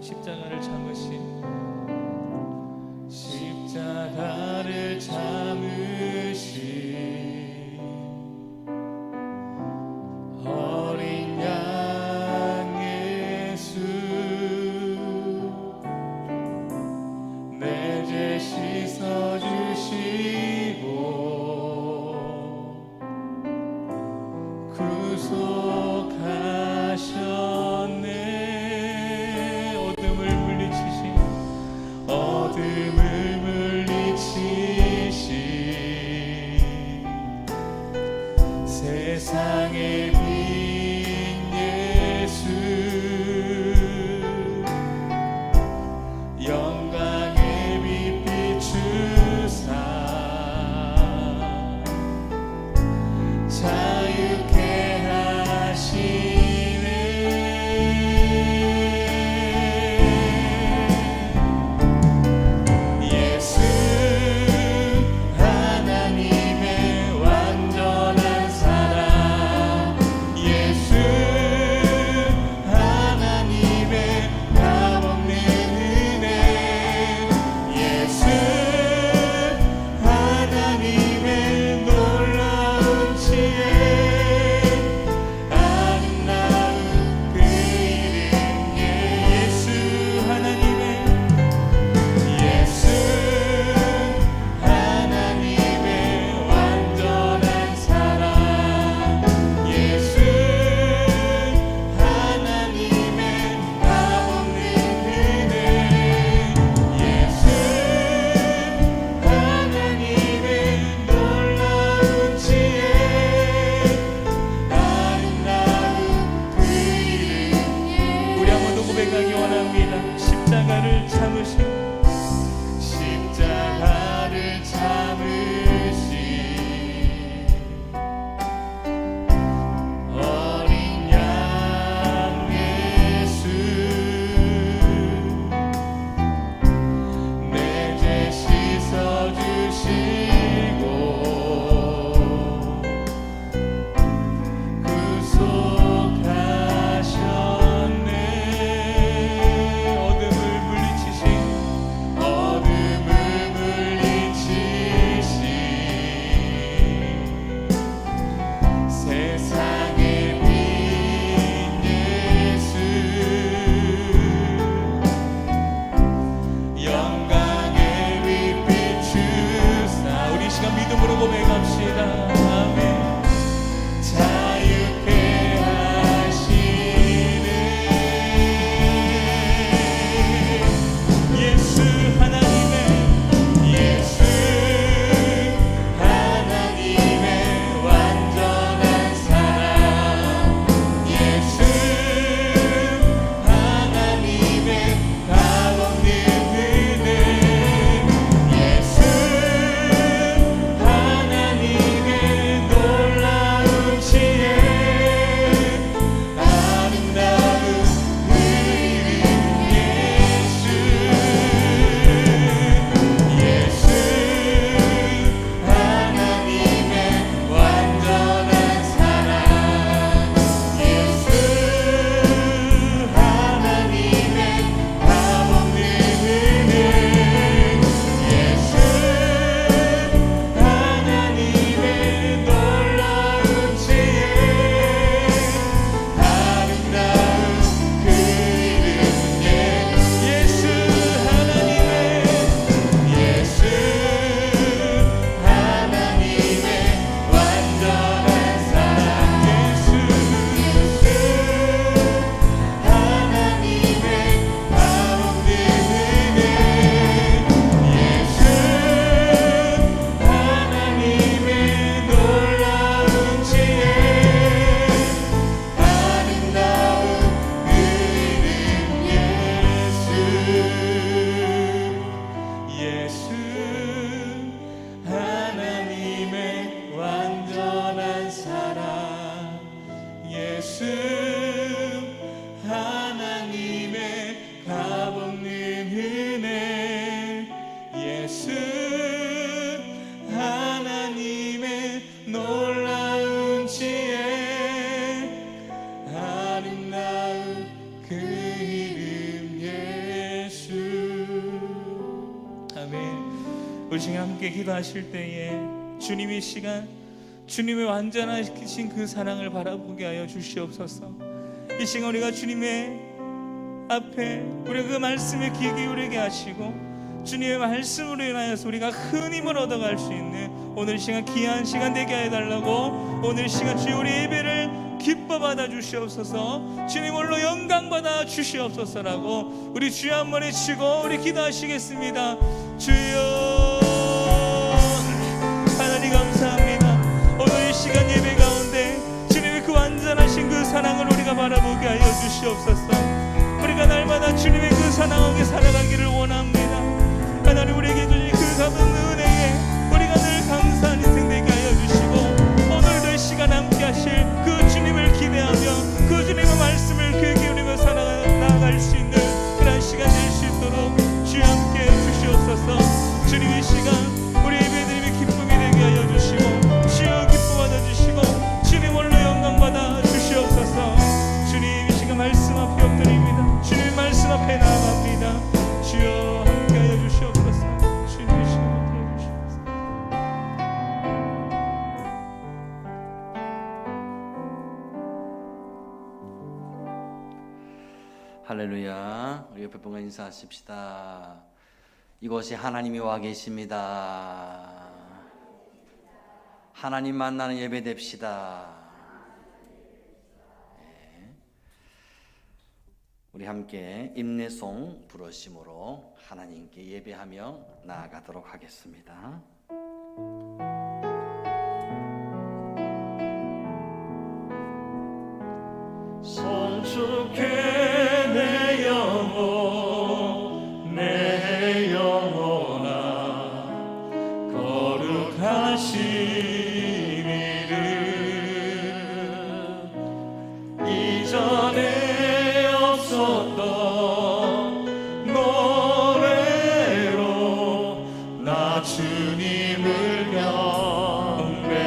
십자가를 참으신 어린 양 예수, 내 죄 씻어주시고 구속하셨네. 어둠을 물리치신 세상의 빛 예수, 영광의 빛 비추사 자유케 하시네. 예수 하나님의 완전한 사랑, 예수 하나님의 값없는 은혜, 예수 하나님의 놀라운 지혜, 아름다운 그 이름, 예수 하나님의 완전한 사랑, 예수 하나님의 값없는 은혜, 예수 하나님의 놀라운 지혜, 아름다운 그 이름. 우리 한 번 더 고백하기 원합니다. 십자가를 참으신 어린 양 예수, 내 죄 씻어주시고 구속하셨네. 어둠을 물리치신 우리 지금 함께 기도하실 때에 주님의 시간, 주님의 완전하신 그 사랑을 바라보게 하여 주시옵소서. 이 시간 우리가 주님의 앞에 우리가 그 말씀에 귀 기울이게 하시고 주님의 말씀으로 인하여서 우리가 큰 힘을 얻어갈 수 있는 오늘 시간 귀한 시간 되게 해달라고, 오늘 시간 주여 우리 예배를 기뻐 받아 주시옵소서, 주님 홀로 영광 받아 주시옵소서라고 우리 주여 한번 외치고 우리 기도하시겠습니다. 주여 하나님 감사합니다. 오늘 이 시간 예배 가운데 주님의 그 완전하신 그 사랑을 우리가 바라보게 하여 주시옵소서. 우리가 날마다 주님의 그 사랑 안에 살아가기를 원합니다. 하나님 우리에게 주신 그 값은 은혜에 우리가 늘 감사한 인생 되게 하여 주시고, 오늘도 이 시간 함께 하실 그 주님을 기대하며 그 주님의 말씀을 귀 기울이며 살아나갈 수 있는 그런 시간 될 수 있도록 주여 함께 주시옵소서. 주님 이 시간 우리 예배드림의 기쁨이 되게 하여 주시고 주여 기뻐 받아주시고 주님 홀로 영광 받아 주시옵소서. 주님 이 시간 말씀 앞에 엎드립니다. 주님 말씀 앞에 나아갑니다. 주여 함께 하여 주시옵소서. 주님 이 시간 들어주시옵소서. 할렐루야. 우리 옆에 분과 인사하십시다. 이곳에 하나님이 와 계십니다. 하나님 만나는 예배 됩시다. 네. 우리 함께 인내송 부르심으로 하나님께 예배하며 나아가도록 하겠습니다. 성숙해 내 영혼 내 영혼아 거룩하신 이름 이전에 없었던 노래로 나 주님을 경배해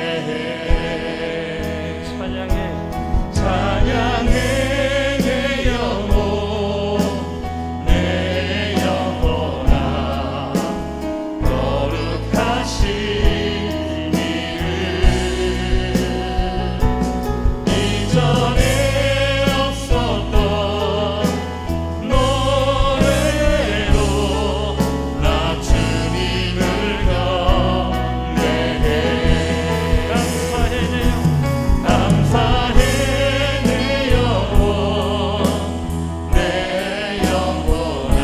찬양해 내 영혼아 거룩하신 이름 이전에 없었던 노래로 나 주님을 경배해 감사해 내 영혼 내 영혼아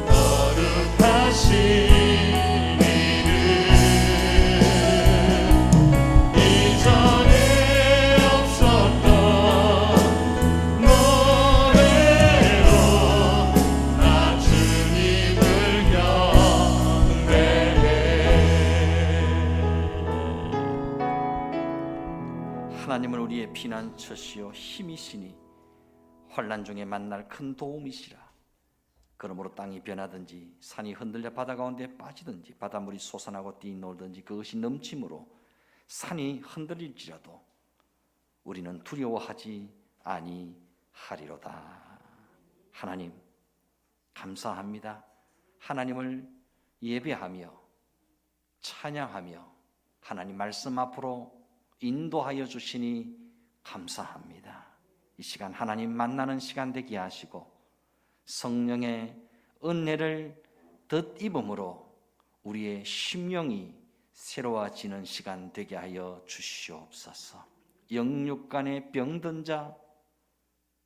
거룩하신 이름 이전에 없었던 노래로 나 주님을 경배해. 하나님은 우리의 피난처시요 힘이시니 환난 중에 만날 큰 도움이시라. 그러므로 땅이 변하든지 산이 흔들려 바다 가운데 빠지든지 바닷물이 솟아나고 뛰놀든지 그것이 넘침으로 산이 흔들릴지라도 우리는 두려워하지 아니하리로다. 하나님 감사합니다. 하나님을 예배하며 찬양하며 하나님 말씀 앞으로 인도하여 주시니 감사합니다. 이 시간 하나님 만나는 시간 되게 하시고 성령의 은혜를 덧입음으로 우리의 심령이 새로워지는 시간 되게 하여 주시옵소서. 영육간에 병든 자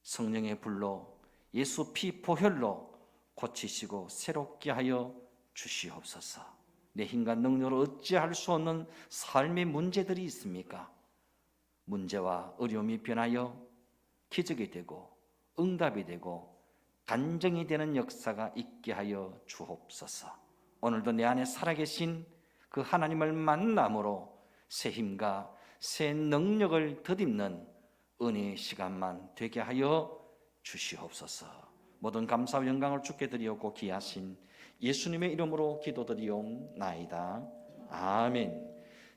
성령의 불로 예수 피 보혈로 고치시고 새롭게 하여 주시옵소서. 내 힘과 능력으로 어찌할 수 없는 삶의 문제들이 있습니까? 문제와 어려움이 변하여 기적이 되고 응답이 되고 간증이 되는 역사가 있게 하여 주옵소서. 오늘도 내 안에 살아계신 그 하나님을 만남으로 새 힘과 새 능력을 덧입는 은혜의 시간만 되게 하여 주시옵소서. 모든 감사와 영광을 주께 드리옵고 귀하신 예수님의 이름으로 기도드리옵나이다. 아멘.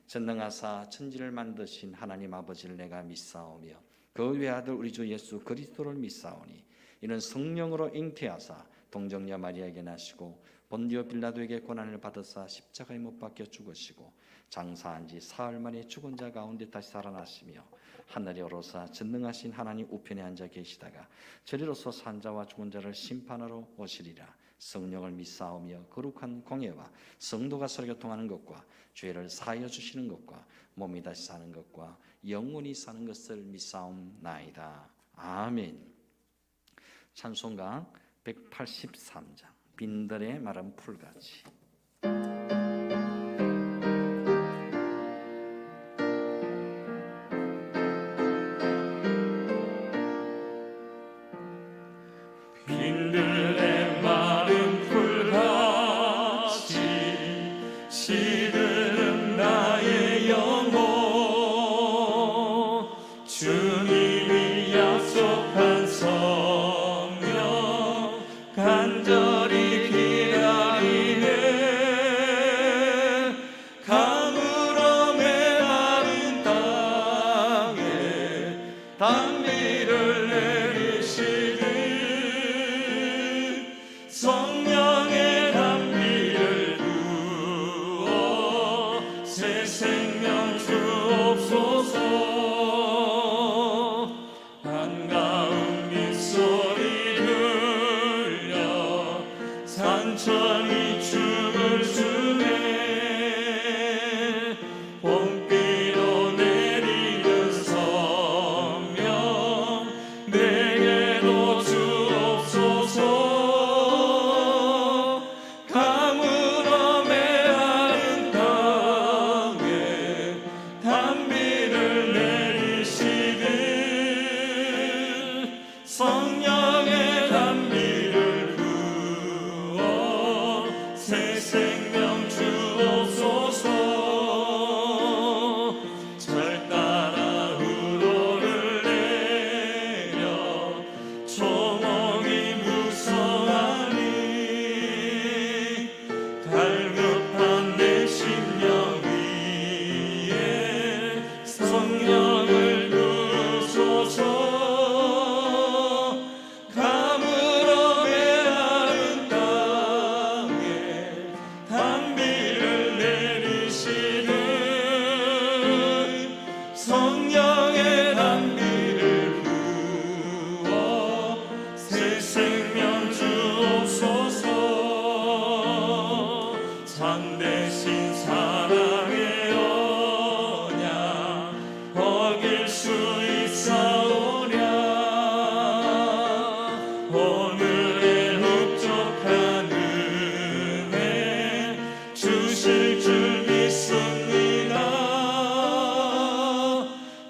전능하사 천지를 만드신 하나님 아버지를 내가 믿사오며 그 외아들 우리 주 예수 그리스도를 믿사오니 이는 성령으로 잉태하사 동정녀 마리아에게 나시고 본디오 빌라도에게 고난을 받으사 십자가에 못 박혀 죽으시고 장사한 지 사흘 만에 죽은 자 가운데 다시 살아나시며 하늘에 오르사 전능하신 하나님 우편에 앉아 계시다가 저리로서 산 자와 죽은 자를 심판하러 오시리라. 성령을 믿사오며 거룩한 공예와 성도가 서로 교통하는 것과 죄를 사하여 주시는 것과 몸이 다시 사는 것과 영원히 사는 것을 믿사옵나이다. 아멘. 찬송가 183장 빈들의 마른 풀같이. 빈들의 마른 풀같이 시드는 나의 영혼 주님이 약속한 성령 간절히 기다리네 가물어 메마른 땅에 단비를 내리시니 성령의 단비를 부어 새 생명 주옵소서. 반가운 빗소리 들려 산천이 춤을 추네 봄비로 내리는 성령 내게도 주옵소서. 가물어 메마른 땅에 단비를 내리시는 성령의 단비를 부어 새 생명 주옵소서. 절 따라 우도를 내려 초목이 무성하니 갈급한 내 심령 위에 성령을 부으소서. 가물어 메마른 땅에 단비를 내리시는 성령의 단비를 부어 새 생명 주옵소서. 참되신 사랑의 언약 어길 수 있사오랴. 오늘의 흡족한 은혜 주실 줄 믿습니다.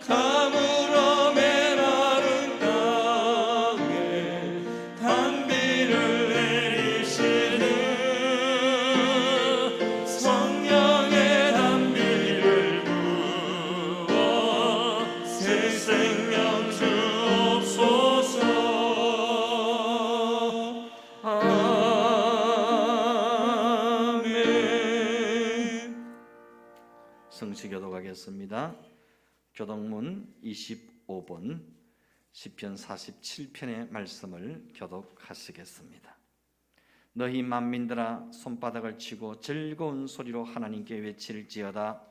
가물어 메마른 땅에 단비를 내리시는 성령의 단비를 부어 새 생명 주옵소서. 아멘. 성시교도 가겠습니다. 교독문 25번 시편 47편의 말씀을 교독하시겠습니다. 너희 만민들아 손바닥을 치고 즐거운 소리로 하나님께 외칠지어다.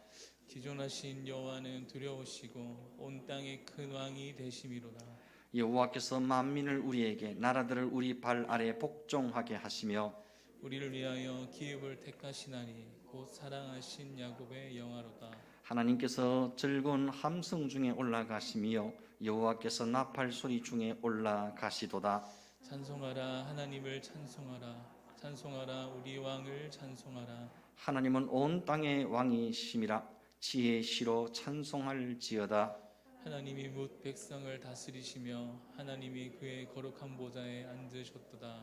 기존하신 여호와는 두려우시고 온 땅의 큰 왕이 되심이로다. 여호와께서 만민을 우리에게 나라들을 우리 발 아래 복종하게 하시며 우리를 위하여 기업을 택하시나니 곧 사랑하신 야곱의 영화로다. 하나님께서 즐거운 함성 중에 올라가시며 여호와께서 나팔 소리 중에 올라가시도다. 찬송하라 하나님을 찬송하라. 찬송하라 우리 왕을 찬송하라. 하나님은 온 땅의 왕이심이라. 지혜의 시로 찬송할지어다. 하나님이 뭇 백성을 다스리시며 하나님이 그의 거룩한 보좌에 앉으셨도다.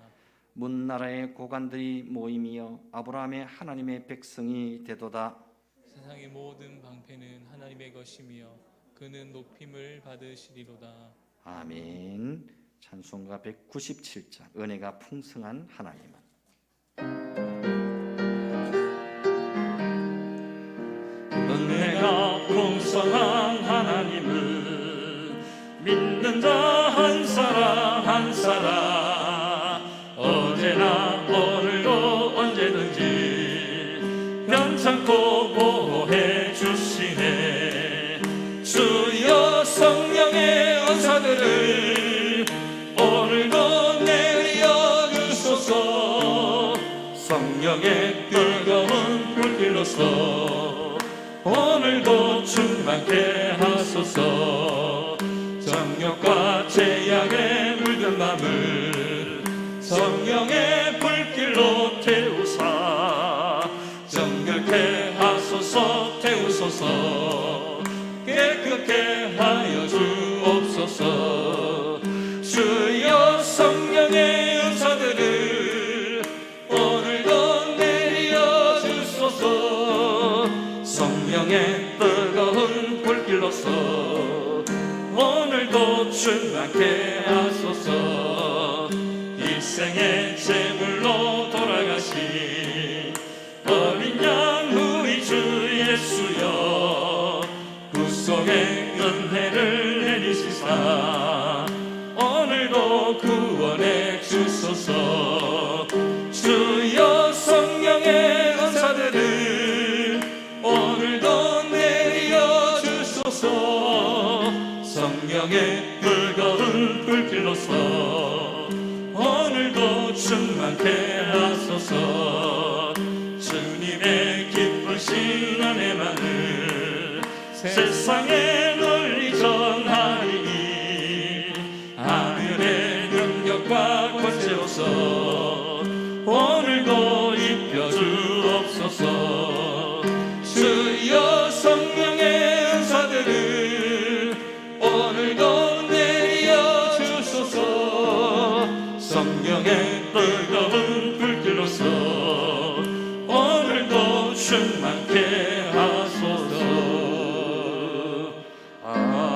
문나라의 고관들이 모임이여 아브라함의 하나님의 백성이 되도다. 세상의 모든 방패는 하나님의 것이며 그는 높임을 받으시리로다. 아멘. 찬송가 197장 은혜가 풍성한 하나님은 은혜가 풍성한 하나님을 믿는 자 한 사람 한 사람 어제나 오늘도 언제 성령의 뜨거운 불길로서 오늘도 충만케 하소서. 정욕과 죄악에 물든 맘을 성령의 불길로 태우사 정결케 하소서. 태우소서. 깨끗게 하여 주옵소서. 주여 성령의 은사들을 오늘도 내려 주소서. 성령의 뜨거운 불길로서 오늘도 충만케 하소서. 일생의 제물로 돌아가신 어린 양 우리 주 예수여, 구속의 은혜를 내리시사 오늘도 구원해 주소서. 주여 성령의 은사들을 오늘도 내려 주소서. 성령의 뜨거운 불길로서 오늘도 충만케 하소서. 주님의 기쁘신 은혜만을 세상에 널리 전하리니 하늘의 능력과 권세로서 오늘도 입혀 주옵소서. 주여 성령의 은사들을 오늘도 내려 주소서. 성령의 뜨거운 불길로서 오늘도 충만케 하소서. 아멘.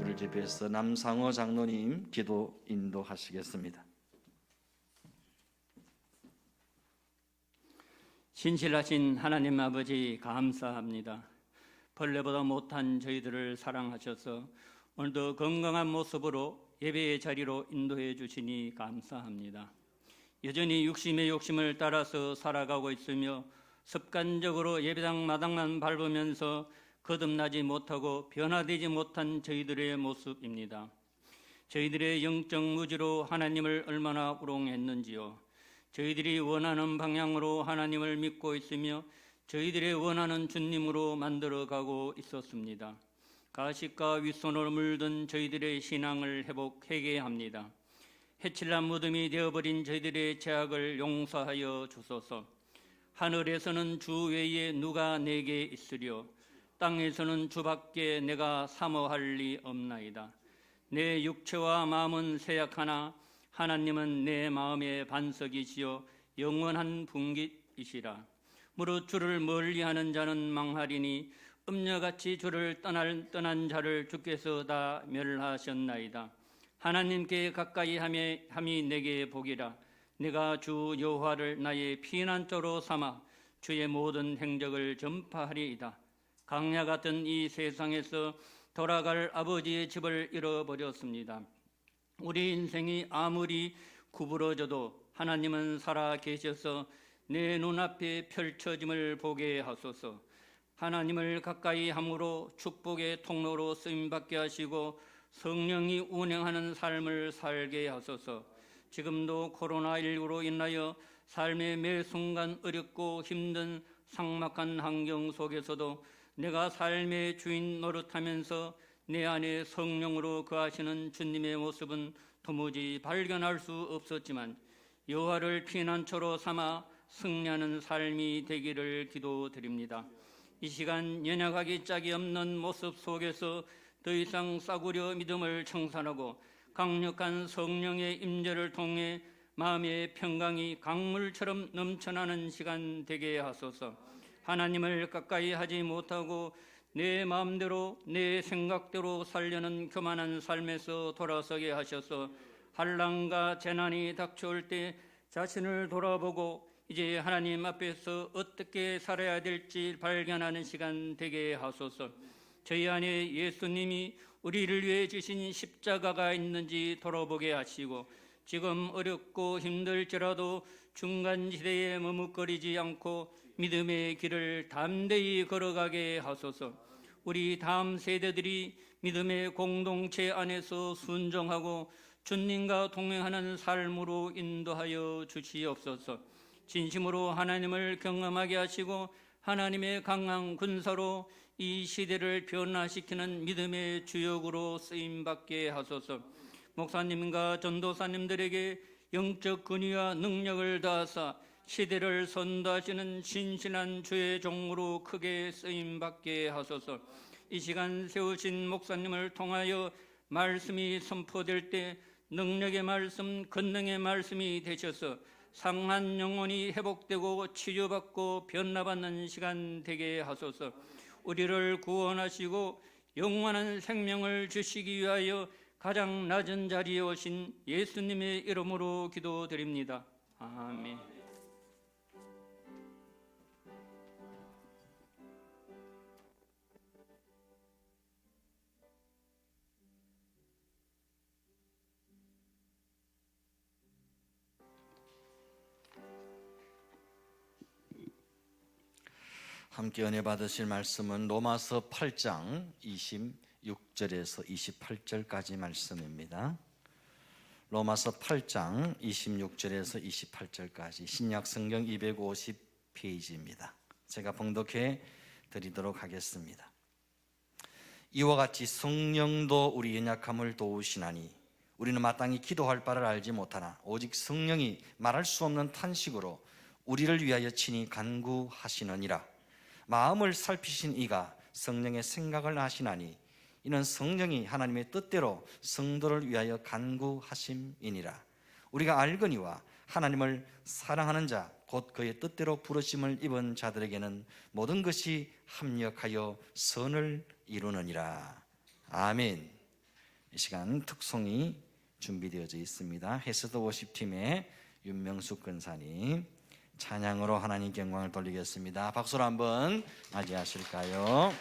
우리 집에서 남상호 장로님 기도 인도하시겠습니다. 신실하신 하나님 아버지 감사합니다. 벌레보다 못한 저희들을 사랑하셔서 오늘도 건강한 모습으로 예배의 자리로 인도해 주시니 감사합니다. 여전히 육심의 욕심을 따라서 살아가고 있으며 습관적으로 예배당 마당만 밟으면서 거듭나지 못하고 변화되지 못한 저희들의 모습입니다. 저희들의 영적 무지로 하나님을 얼마나 우롱했는지요. 저희들이 원하는 방향으로 하나님을 믿고 있으며 저희들의 원하는 주님으로 만들어가고 있었습니다. 가식과 윗손을 물든 저희들의 신앙을 회복하게 합니다. 해칠한 무덤이 되어버린 저희들의 죄악을 용서하여 주소서. 하늘에서는 주 외에 누가 내게 있으려 땅에서는 주밖에 내가 사모할 리 없나이다. 내 육체와 마음은 쇠약하나 하나님은 내 마음의 반석이시요 영원한 분깃이시라. 무릇 주를 멀리하는 자는 망하리니 음녀같이 주를 떠난 자를 주께서 다 멸하셨나이다. 하나님께 가까이 함이 내게 복이라. 내가 주 여호와를 나의 피난처로 삼아 주의 모든 행적을 전파하리이다. 강야 같은 이 세상에서 돌아갈 아버지의 집을 잃어버렸습니다. 우리 인생이 아무리 구부러져도 하나님은 살아 계셔서 내 눈앞에 펼쳐짐을 보게 하소서. 하나님을 가까이 함으로 축복의 통로로 쓰임받게 하시고 성령이 운행하는 삶을 살게 하소서. 지금도 코로나19로 인하여 삶의 매 순간 어렵고 힘든 삭막한 환경 속에서도 내가 삶의 주인 노릇하면서 내 안에 성령으로 거하시는 주님의 모습은 도무지 발견할 수 없었지만 여호와를 피난처로 삼아 승리하는 삶이 되기를 기도드립니다. 이 시간 연약하기 짝이 없는 모습 속에서 더 이상 싸구려 믿음을 청산하고 강력한 성령의 임재를 통해 마음의 평강이 강물처럼 넘쳐나는 시간 되게 하소서. 하나님을 가까이 하지 못하고 내 마음대로 내 생각대로 살려는 교만한 삶에서 돌아서게 하셔서 환난과 재난이 닥쳐올 때 자신을 돌아보고 이제 하나님 앞에서 어떻게 살아야 될지 발견하는 시간 되게 하소서. 저희 안에 예수님이 우리를 위해 주신 십자가가 있는지 돌아보게 하시고 지금 어렵고 힘들지라도 중간지대에 머뭇거리지 않고 믿음의 길을 담대히 걸어가게 하소서. 우리 다음 세대들이 믿음의 공동체 안에서 순종하고 주님과 동행하는 삶으로 인도하여 주시옵소서. 진심으로 하나님을 경험하게 하시고 하나님의 강한 군사로 이 시대를 변화시키는 믿음의 주역으로 쓰임받게 하소서. 목사님과 전도사님들에게 영적 권위와 능력을 다하사 시대를 선도하시는 신실한 주의 종으로 크게 쓰임받게 하소서. 이 시간 세우신 목사님을 통하여 말씀이 선포될 때 능력의 말씀, 권능의 말씀이 되셔서 상한 영혼이 회복되고 치유받고 변화받는 시간 되게 하소서. 우리를 구원하시고 영원한 생명을 주시기 위하여 가장 낮은 자리에 오신 예수님의 이름으로 기도드립니다. 아멘. 함께 은혜 받으실 말씀은 로마서 8장 26절에서 28절까지 말씀입니다. 로마서 8장 26절에서 28절까지 신약 성경 250페이지입니다. 제가 봉독해 드리도록 하겠습니다. 이와 같이 성령도 우리 연약함을 도우시나니 우리는 마땅히 기도할 바를 알지 못하나 오직 성령이 말할 수 없는 탄식으로 우리를 위하여 친히 간구하시느니라. 마음을 살피신 이가 성령의 생각을 아시나니 이는 성령이 하나님의 뜻대로 성도를 위하여 간구하심이니라. 우리가 알거니와 하나님을 사랑하는 자 곧 그의 뜻대로 부르심을 입은 자들에게는 모든 것이 합력하여 선을 이루느니라. 아멘. 이 시간 특송이 준비되어져 있습니다. 헤스드 워십팀의 윤명숙 근사님 찬양으로 하나님께 영광을 돌리겠습니다. 박수로 한번 맞이하실까요?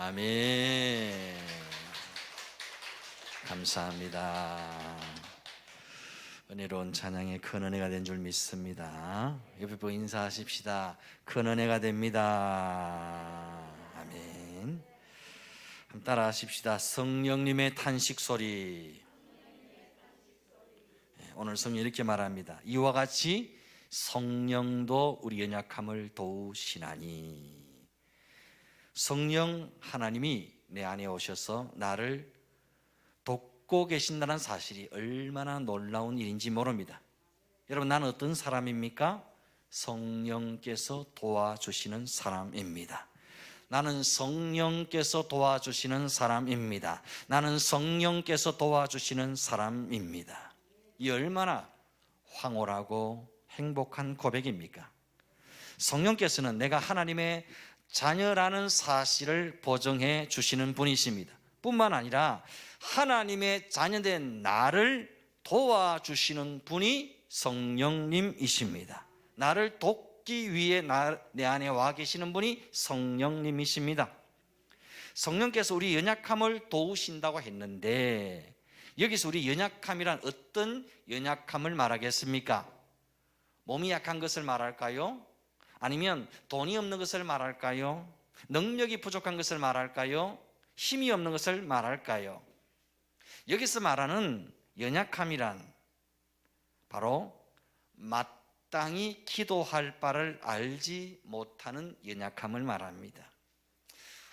아멘. 감사합니다. 은혜로운 찬양의 큰 은혜가 된 줄 믿습니다. 옆에 보고 인사하십시다. 큰 은혜가 됩니다. 아멘. 한번 따라 하십시다. 성령님의 탄식 소리. 오늘 성령 이렇게 말합니다. 이와 같이 성령도 우리 연약함을 도우시나니. 성령 하나님이 내 안에 오셔서 나를 돕고 계신다는 사실이 얼마나 놀라운 일인지 모릅니다. 여러분, 나는 어떤 사람입니까? 성령께서 도와주시는 사람입니다. 나는 성령께서 도와주시는 사람입니다. 나는 성령께서 도와주시는 사람입니다. 이 얼마나 황홀하고 행복한 고백입니까? 성령께서는 내가 하나님의 자녀라는 사실을 보증해 주시는 분이십니다. 뿐만 아니라 하나님의 자녀된 나를 도와주시는 분이 성령님이십니다. 나를 돕기 위해 내 안에 와 계시는 분이 성령님이십니다. 성령께서 우리 연약함을 도우신다고 했는데, 여기서 우리 연약함이란 어떤 연약함을 말하겠습니까? 몸이 약한 것을 말할까요? 아니면 돈이 없는 것을 말할까요? 능력이 부족한 것을 말할까요? 힘이 없는 것을 말할까요? 여기서 말하는 연약함이란 바로 마땅히 기도할 바를 알지 못하는 연약함을 말합니다.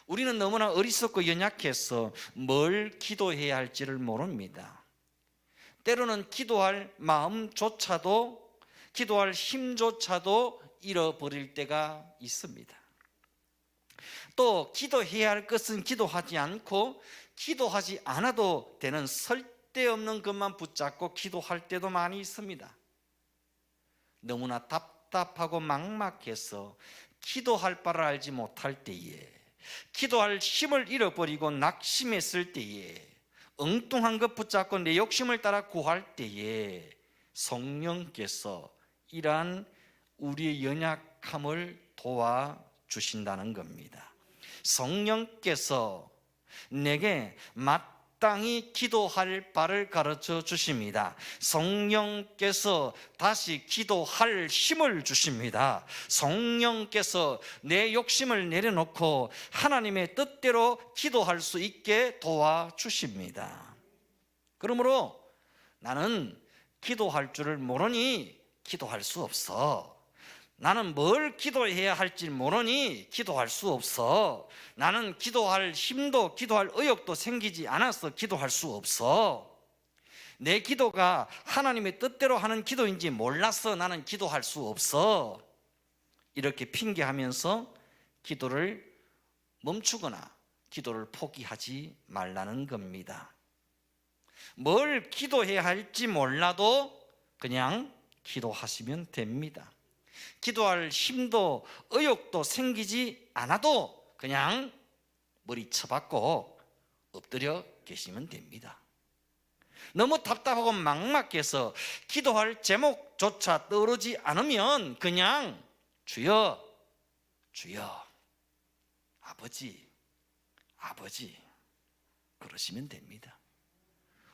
우리는 너무나 어리석고 연약해서 뭘 기도해야 할지를 모릅니다. 때로는 기도할 마음조차도, 기도할 힘조차도 잃어버릴 때가 있습니다. 또 기도해야 할 것은 기도하지 않고 기도하지 않아도 되는 쓸데없는 것만 붙잡고 기도할 때도 많이 있습니다. 너무나 답답하고 막막해서 기도할 바를 알지 못할 때에, 기도할 힘을 잃어버리고 낙심했을 때에, 엉뚱한 것 붙잡고 내 욕심을 따라 구할 때에 성령께서 이러한 우리의 연약함을 도와주신다는 겁니다. 성령께서 내게 마땅히 기도할 바를 가르쳐 주십니다. 성령께서 다시 기도할 힘을 주십니다. 성령께서 내 욕심을 내려놓고 하나님의 뜻대로 기도할 수 있게 도와주십니다. 그러므로 나는 기도할 줄을 모르니 기도할 수 없어. 나는 뭘 기도해야 할지 모르니 기도할 수 없어. 나는 기도할 힘도 기도할 의욕도 생기지 않아서 기도할 수 없어. 내 기도가 하나님의 뜻대로 하는 기도인지 몰라서 나는 기도할 수 없어. 이렇게 핑계하면서 기도를 멈추거나 기도를 포기하지 말라는 겁니다. 뭘 기도해야 할지 몰라도 그냥 기도하시면 됩니다. 기도할 힘도 의욕도 생기지 않아도 그냥 머리 쳐박고 엎드려 계시면 됩니다. 너무 답답하고 막막해서 기도할 제목조차 떠오르지 않으면 그냥 주여, 주여, 아버지, 아버지 그러시면 됩니다.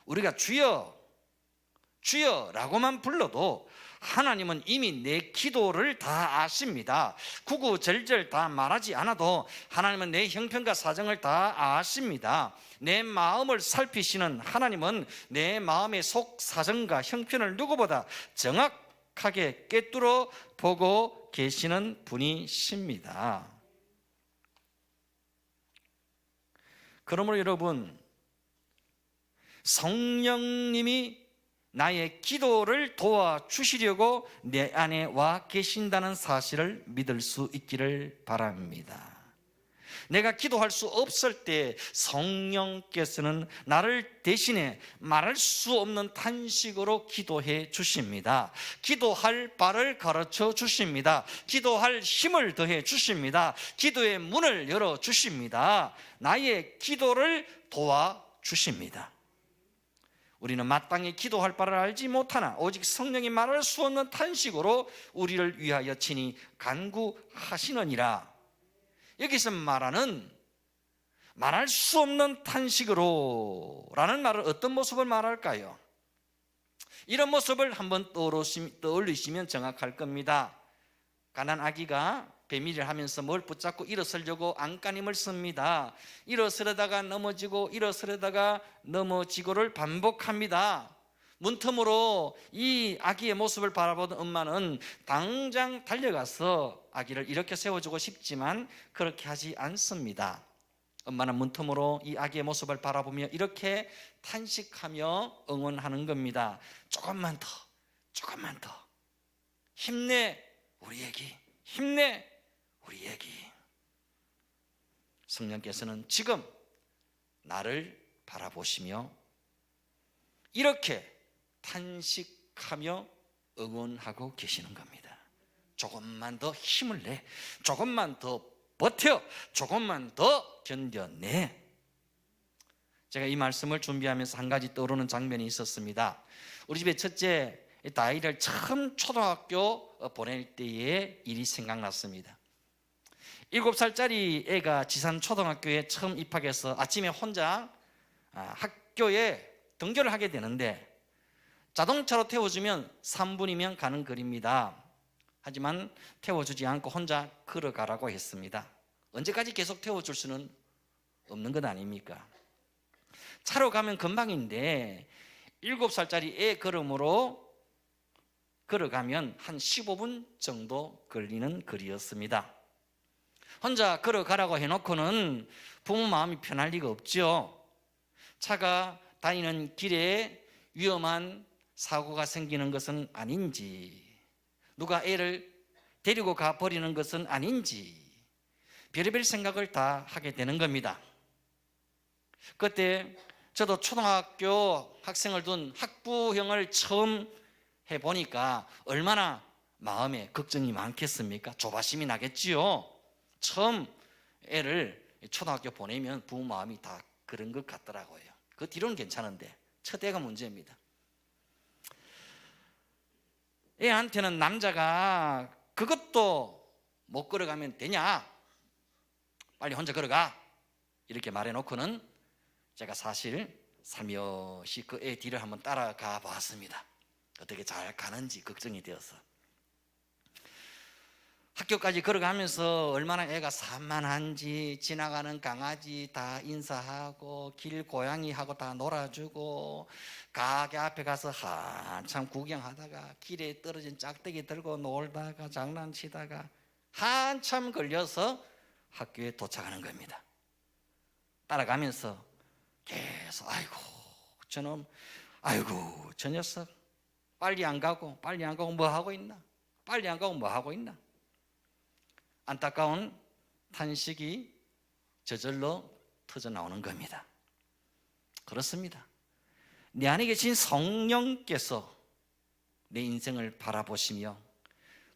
우리가 주여, 주여라고만 불러도 하나님은 이미 내 기도를 다 아십니다. 구구절절 다 말하지 않아도 하나님은 내 형편과 사정을 다 아십니다. 내 마음을 살피시는 하나님은 내 마음의 속 사정과 형편을 누구보다 정확하게 꿰뚫어 보고 계시는 분이십니다. 그러므로 여러분, 성령님이 나의 기도를 도와주시려고 내 안에 와 계신다는 사실을 믿을 수 있기를 바랍니다. 내가 기도할 수 없을 때 성령께서는 나를 대신해 말할 수 없는 탄식으로 기도해 주십니다. 기도할 바를 가르쳐 주십니다. 기도할 힘을 더해 주십니다. 기도의 문을 열어 주십니다. 나의 기도를 도와 주십니다. 우리는 마땅히 기도할 바를 알지 못하나 오직 성령이 말할 수 없는 탄식으로 우리를 위하여 친히 간구하시느니라. 여기서 말하는 말할 수 없는 탄식으로 라는 말은 어떤 모습을 말할까요? 이런 모습을 한번 떠올리시면 정확할 겁니다. 가난 아기가 배밀이를 하면서 뭘 붙잡고 일어서려고 안간힘을 씁니다. 일어서려다가 넘어지고 일어서려다가 넘어지고를 반복합니다. 문틈으로 이 아기의 모습을 바라보던 엄마는 당장 달려가서 아기를 이렇게 세워주고 싶지만 그렇게 하지 않습니다. 엄마는 문틈으로 이 아기의 모습을 바라보며 이렇게 탄식하며 응원하는 겁니다. 조금만 더, 조금만 더. 힘내, 우리 애기. 힘내, 우리 애기. 성령께서는 지금 나를 바라보시며 이렇게 탄식하며 응원하고 계시는 겁니다. 조금만 더 힘을 내, 조금만 더 버텨, 조금만 더 견뎌내. 제가 이 말씀을 준비하면서 한 가지 떠오르는 장면이 있었습니다. 우리 집에 첫째 아이를 처음 초등학교 보낼 때의 일이 생각났습니다. 7살짜리 애가 지산 초등학교에 처음 입학해서 아침에 혼자 학교에 등교를 하게 되는데 자동차로 태워주면 3분이면 가는 거리입니다. 하지만 태워주지 않고 혼자 걸어가라고 했습니다. 언제까지 계속 태워줄 수는 없는 것 아닙니까? 차로 가면 금방인데 7살짜리 애 걸음으로 걸어가면 한 15분 정도 걸리는 거리였습니다. 혼자 걸어가라고 해놓고는 부모 마음이 편할 리가 없죠. 차가 다니는 길에 위험한 사고가 생기는 것은 아닌지, 누가 애를 데리고 가버리는 것은 아닌지 별의별 생각을 다 하게 되는 겁니다. 그때 저도 초등학교 학생을 둔 학부형을 처음 해보니까 얼마나 마음에 걱정이 많겠습니까? 조바심이 나겠지요. 처음 애를 초등학교 보내면 부모 마음이 다 그런 것 같더라고요. 그 뒤로는 괜찮은데 첫 애가 문제입니다. 애한테는 남자가 그것도 못 걸어가면 되냐? 빨리 혼자 걸어가. 이렇게 말해놓고는 제가 사실 살며시 그 애 뒤를 한번 따라가 봤습니다. 어떻게 잘 가는지 걱정이 되어서. 학교까지 걸어가면서 얼마나 애가 산만한지, 지나가는 강아지 다 인사하고 길 고양이하고 다 놀아주고 가게 앞에 가서 한참 구경하다가 길에 떨어진 짝대기 들고 놀다가 장난치다가 한참 걸려서 학교에 도착하는 겁니다. 따라가면서 계속 아이고 저놈, 아이고 저 녀석 빨리 안 가고 뭐 하고 있나, 빨리 안 가고 뭐 하고 있나. 안타까운 탄식이 저절로 터져 나오는 겁니다. 그렇습니다. 내 안에 계신 성령께서 내 인생을 바라보시며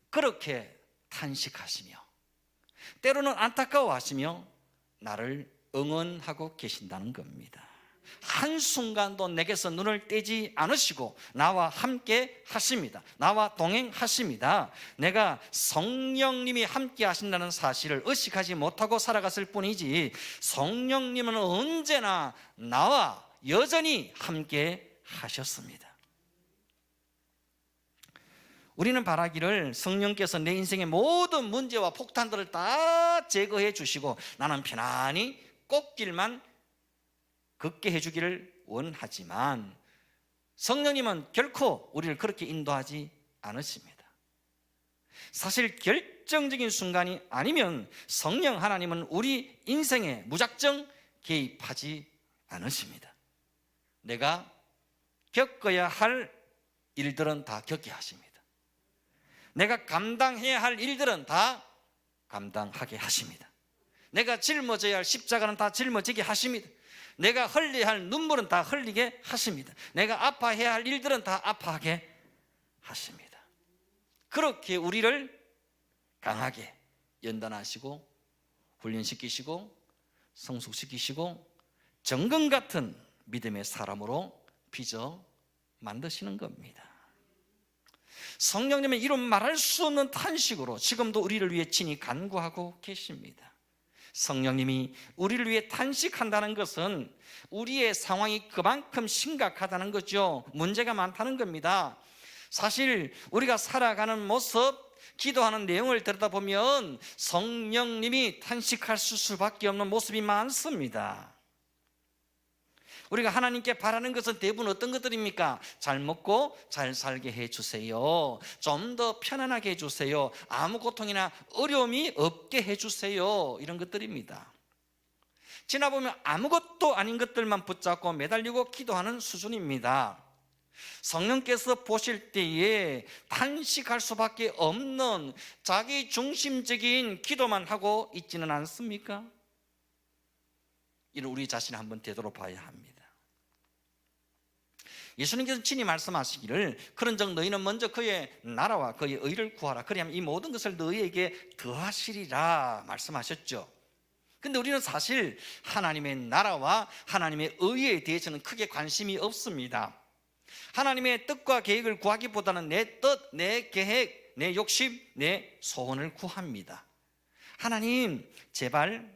그렇게 탄식하시며 때로는 안타까워하시며 나를 응원하고 계신다는 겁니다. 한순간도 내게서 눈을 떼지 않으시고 나와 함께 하십니다. 나와 동행하십니다. 내가 성령님이 함께 하신다는 사실을 의식하지 못하고 살아갔을 뿐이지 성령님은 언제나 나와 여전히 함께 하셨습니다. 우리는 바라기를 성령께서 내 인생의 모든 문제와 폭탄들을 다 제거해 주시고 나는 편안히 꽃길만 걷게 해주기를 원하지만 성령님은 결코 우리를 그렇게 인도하지 않으십니다. 사실 결정적인 순간이 아니면 성령 하나님은 우리 인생에 무작정 개입하지 않으십니다. 내가 겪어야 할 일들은 다 겪게 하십니다. 내가 감당해야 할 일들은 다 감당하게 하십니다. 내가 짊어져야 할 십자가는 다 짊어지게 하십니다. 내가 흘려야 할 눈물은 다 흘리게 하십니다. 내가 아파해야 할 일들은 다 아파하게 하십니다. 그렇게 우리를 강하게 연단하시고 훈련시키시고 성숙시키시고 정금 같은 믿음의 사람으로 빚어 만드시는 겁니다. 성령님의 이름 말할 수 없는 탄식으로 지금도 우리를 위해 친히 간구하고 계십니다. 성령님이 우리를 위해 탄식한다는 것은 우리의 상황이 그만큼 심각하다는 거죠. 문제가 많다는 겁니다. 사실 우리가 살아가는 모습, 기도하는 내용을 들여다보면 성령님이 탄식할 수밖에 없는 모습이 많습니다. 우리가 하나님께 바라는 것은 대부분 어떤 것들입니까? 잘 먹고 잘 살게 해주세요. 좀 더 편안하게 해주세요. 아무 고통이나 어려움이 없게 해주세요. 이런 것들입니다. 지나보면 아무것도 아닌 것들만 붙잡고 매달리고 기도하는 수준입니다. 성령께서 보실 때에 탄식할 수밖에 없는 자기 중심적인 기도만 하고 있지는 않습니까? 이를 우리 자신을 한번 되돌아봐야 합니다. 예수님께서 친히 말씀하시기를 그런즉 너희는 먼저 그의 나라와 그의 의를 구하라. 그리하면 이 모든 것을 너희에게 더하시리라 말씀하셨죠. 근데 우리는 사실 하나님의 나라와 하나님의 의에 대해서는 크게 관심이 없습니다. 하나님의 뜻과 계획을 구하기보다는 내 뜻, 내 계획, 내 욕심, 내 소원을 구합니다. 하나님 제발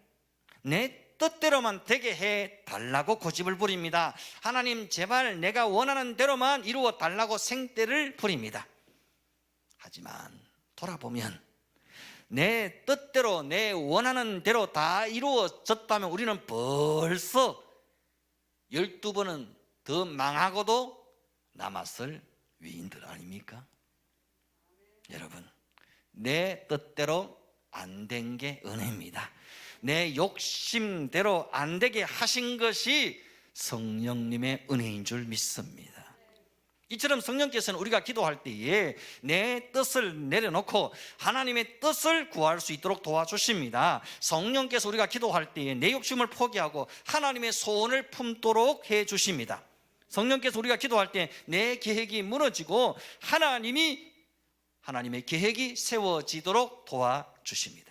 내 뜻대로만 되게 해달라고 고집을 부립니다. 하나님 제발 내가 원하는 대로만 이루어 달라고 생떼를 부립니다. 하지만 돌아보면 내 뜻대로 내 원하는 대로 다 이루어졌다면 우리는 벌써 12번은 더 망하고도 남았을 위인들 아닙니까? 여러분, 내 뜻대로 안 된 게 은혜입니다. 내 욕심대로 안 되게 하신 것이 성령님의 은혜인 줄 믿습니다. 이처럼 성령께서는 우리가 기도할 때에 내 뜻을 내려놓고 하나님의 뜻을 구할 수 있도록 도와주십니다. 성령께서 우리가 기도할 때에 내 욕심을 포기하고 하나님의 소원을 품도록 해주십니다. 성령께서 우리가 기도할 때 내 계획이 무너지고 하나님의 계획이 세워지도록 도와주십니다.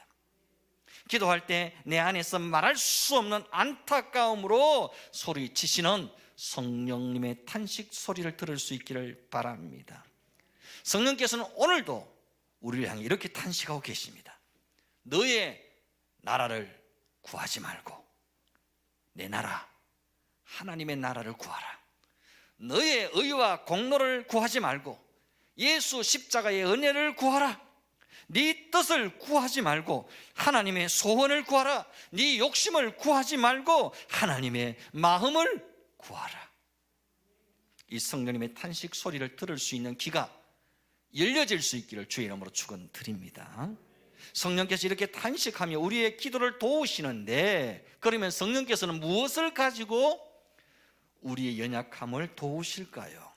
기도할 때 내 안에서 말할 수 없는 안타까움으로 소리치시는 성령님의 탄식 소리를 들을 수 있기를 바랍니다. 성령께서는 오늘도 우리를 향해 이렇게 탄식하고 계십니다. 너의 나라를 구하지 말고 내 나라, 하나님의 나라를 구하라. 너의 의와 공로를 구하지 말고 예수 십자가의 은혜를 구하라. 네 뜻을 구하지 말고 하나님의 소원을 구하라. 네 욕심을 구하지 말고 하나님의 마음을 구하라. 이 성령님의 탄식 소리를 들을 수 있는 귀가 열려질 수 있기를 주의 이름으로 축원드립니다. 성령께서 이렇게 탄식하며 우리의 기도를 도우시는데, 그러면 성령께서는 무엇을 가지고 우리의 연약함을 도우실까요?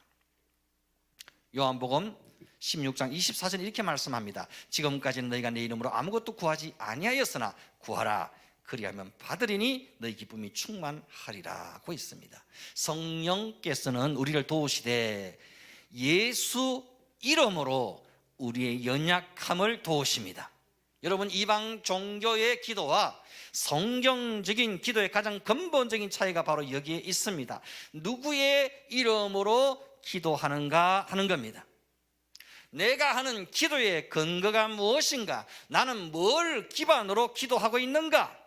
요한복음 16장 24절에 이렇게 말씀합니다. 지금까지는 너희가 내 이름으로 아무것도 구하지 아니하였으나 구하라. 그리하면 받으리니 너희 기쁨이 충만하리라고 있습니다. 성령께서는 우리를 도우시되 예수 이름으로 우리의 연약함을 도우십니다. 여러분, 이방 종교의 기도와 성경적인 기도의 가장 근본적인 차이가 바로 여기에 있습니다. 누구의 이름으로 기도하는가 하는 겁니다. 내가 하는 기도의 근거가 무엇인가? 나는 뭘 기반으로 기도하고 있는가?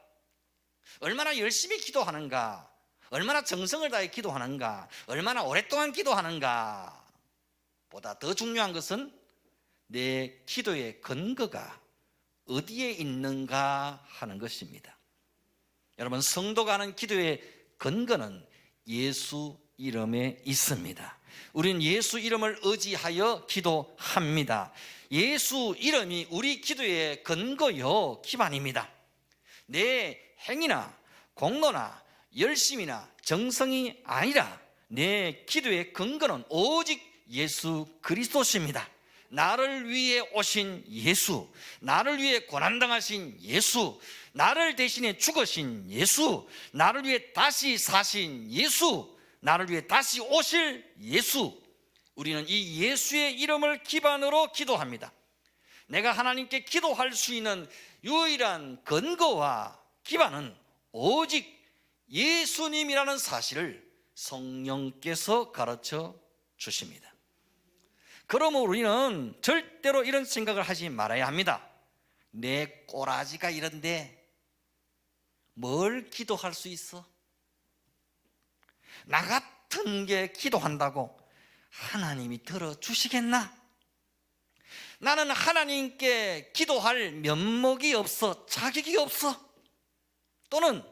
얼마나 열심히 기도하는가? 얼마나 정성을 다해 기도하는가? 얼마나 오랫동안 기도하는가? 보다 더 중요한 것은 내 기도의 근거가 어디에 있는가 하는 것입니다. 여러분, 성도가 하는 기도의 근거는 예수 이름에 있습니다. 우리는 예수 이름을 의지하여 기도합니다. 예수 이름이 우리 기도의 근거요 기반입니다. 내 행위나 공로나 열심이나 정성이 아니라 내 기도의 근거는 오직 예수 그리스도십니다. 나를 위해 오신 예수, 나를 위해 고난당하신 예수, 나를 대신해 죽으신 예수, 나를 위해 다시 사신 예수, 나를 위해 다시 오실 예수. 우리는 이 예수의 이름을 기반으로 기도합니다. 내가 하나님께 기도할 수 있는 유일한 근거와 기반은 오직 예수님이라는 사실을 성령께서 가르쳐 주십니다. 그러므로 우리는 절대로 이런 생각을 하지 말아야 합니다. 내 꼬라지가 이런데 뭘 기도할 수 있어? 나 같은 게 기도한다고 하나님이 들어주시겠나? 나는 하나님께 기도할 면목이 없어, 자격이 없어. 또는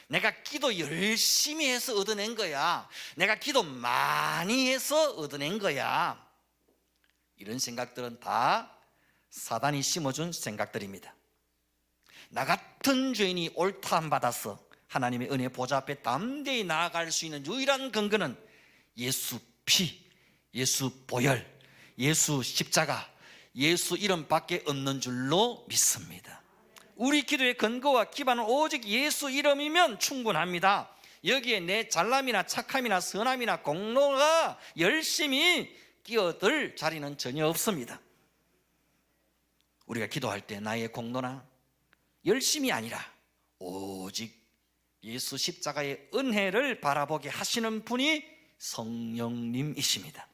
내가 기도 열심히 해서 얻어낸 거야, 내가 기도 많이 해서 얻어낸 거야. 이런 생각들은 다 사단이 심어준 생각들입니다. 나 같은 죄인이 옳다함 받아서 하나님의 은혜 보좌 앞에 담대히 나아갈 수 있는 유일한 근거는 예수 피, 예수 보혈, 예수 십자가, 예수 이름밖에 없는 줄로 믿습니다. 우리 기도의 근거와 기반은 오직 예수 이름이면 충분합니다. 여기에 내 잘남이나 착함이나 선함이나 공로가 열심히 끼어들 자리는 전혀 없습니다. 우리가 기도할 때 나의 공로나 열심이 아니라 오직 예수 십자가의 은혜를 바라보게 하시는 분이 성령님이십니다.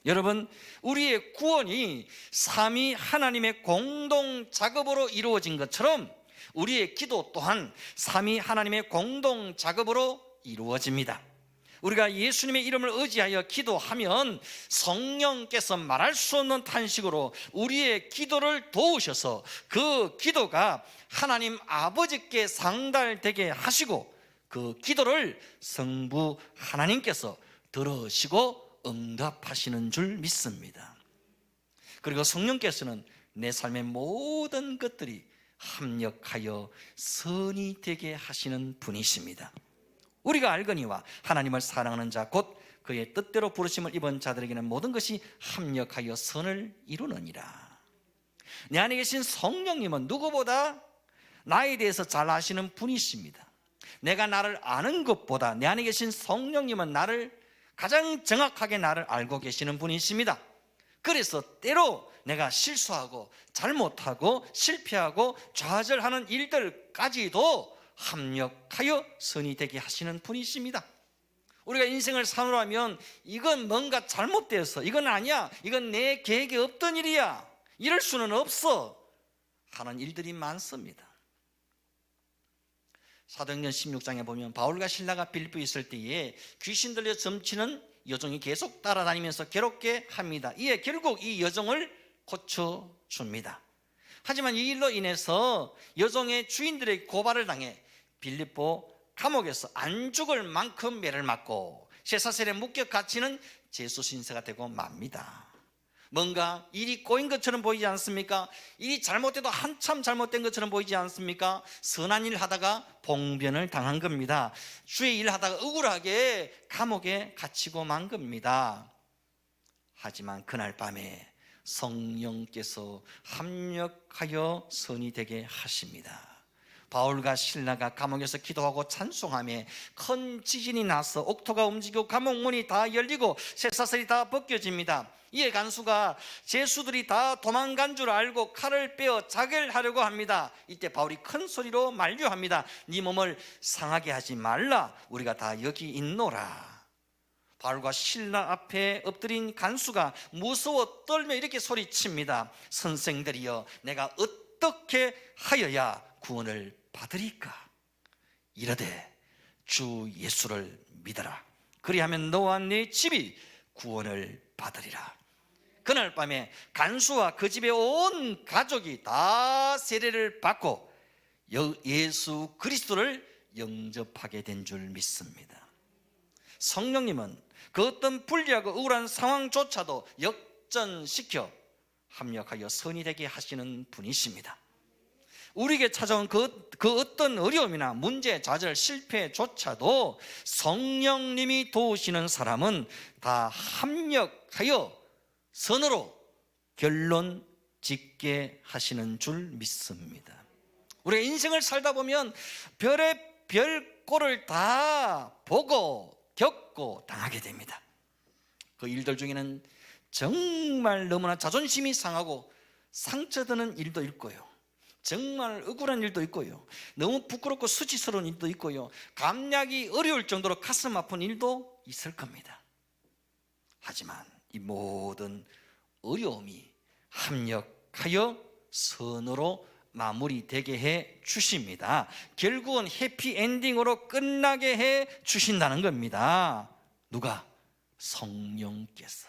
여러분, 우리의 구원이 삼위 하나님의 공동 작업으로 이루어진 것처럼 우리의 기도 또한 삼위 하나님의 공동 작업으로 이루어집니다. 우리가 예수님의 이름을 의지하여 기도하면 성령께서 말할 수 없는 탄식으로 우리의 기도를 도우셔서 그 기도가 하나님 아버지께 상달되게 하시고 그 기도를 성부 하나님께서 들으시고 응답하시는 줄 믿습니다. 그리고 성령께서는 내 삶의 모든 것들이 합력하여 선이 되게 하시는 분이십니다. 우리가 알거니와 하나님을 사랑하는 자 곧 그의 뜻대로 부르심을 입은 자들에게는 모든 것이 합력하여 선을 이루느니라. 내 안에 계신 성령님은 누구보다 나에 대해서 잘 아시는 분이십니다. 내가 나를 아는 것보다 내 안에 계신 성령님은 나를 가장 정확하게 나를 알고 계시는 분이십니다. 그래서 때로 내가 실수하고 잘못하고 실패하고 좌절하는 일들까지도 합력하여 선이 되게 하시는 분이십니다. 우리가 인생을 사노라면 이건 뭔가 잘못되어서 이건 아니야, 이건 내 계획에 없던 일이야, 이럴 수는 없어 하는 일들이 많습니다. 사도행전 16장에 보면 바울과 실라가 빌립보에 있을 때에 귀신 들려 점치는 여종이 계속 따라다니면서 괴롭게 합니다. 이에 결국 이 여종을 고쳐줍니다. 하지만 이 일로 인해서 여종의 주인들의 고발을 당해 빌립보 감옥에서 안 죽을 만큼 매를 맞고 쇠사슬에 묶여 갇히는 재수신세가 되고 맙니다. 뭔가 일이 꼬인 것처럼 보이지 않습니까? 일이 잘못돼도 한참 잘못된 것처럼 보이지 않습니까? 선한 일 하다가 봉변을 당한 겁니다. 주의 일 하다가 억울하게 감옥에 갇히고 만 겁니다. 하지만 그날 밤에 성령께서 합력하여 선이 되게 하십니다. 바울과 실라가 감옥에서 기도하고 찬송하며 큰 지진이 나서 옥토가 움직이고 감옥 문이 다 열리고 쇠사슬이 다 벗겨집니다. 이에 간수가 죄수들이 다 도망간 줄 알고 칼을 빼어 자결하려고 합니다. 이때 바울이 큰 소리로 만류합니다. 네 몸을 상하게 하지 말라, 우리가 다 여기 있노라. 바울과 실라 앞에 엎드린 간수가 무서워 떨며 이렇게 소리칩니다. 선생들이여, 내가 어떻게 하여야 구원을 받으리까? 이르되 주 예수를 믿어라. 그리하면 너와 네 집이 구원을 받으리라. 그날 밤에 간수와 그 집의 온 가족이 다 세례를 받고 예수 그리스도를 영접하게 된 줄 믿습니다. 성령님은 그 어떤 불리하고 우울한 상황조차도 역전시켜 합력하여 선이 되게 하시는 분이십니다. 우리에게 찾아온 그 어떤 어려움이나 문제, 좌절, 실패조차도 성령님이 도우시는 사람은 다 합력하여 선으로 결론 짓게 하시는 줄 믿습니다. 우리가 인생을 살다 보면 별의 별꼴을 다 보고 겪고 당하게 됩니다. 그 일들 중에는 정말 너무나 자존심이 상하고 상처드는 일도 있고요, 정말 억울한 일도 있고요, 너무 부끄럽고 수치스러운 일도 있고요, 감당하기 어려울 정도로 가슴 아픈 일도 있을 겁니다. 하지만 이 모든 어려움이 합력하여 선으로 마무리되게 해 주십니다. 결국은 해피엔딩으로 끝나게 해 주신다는 겁니다. 누가? 성령께서.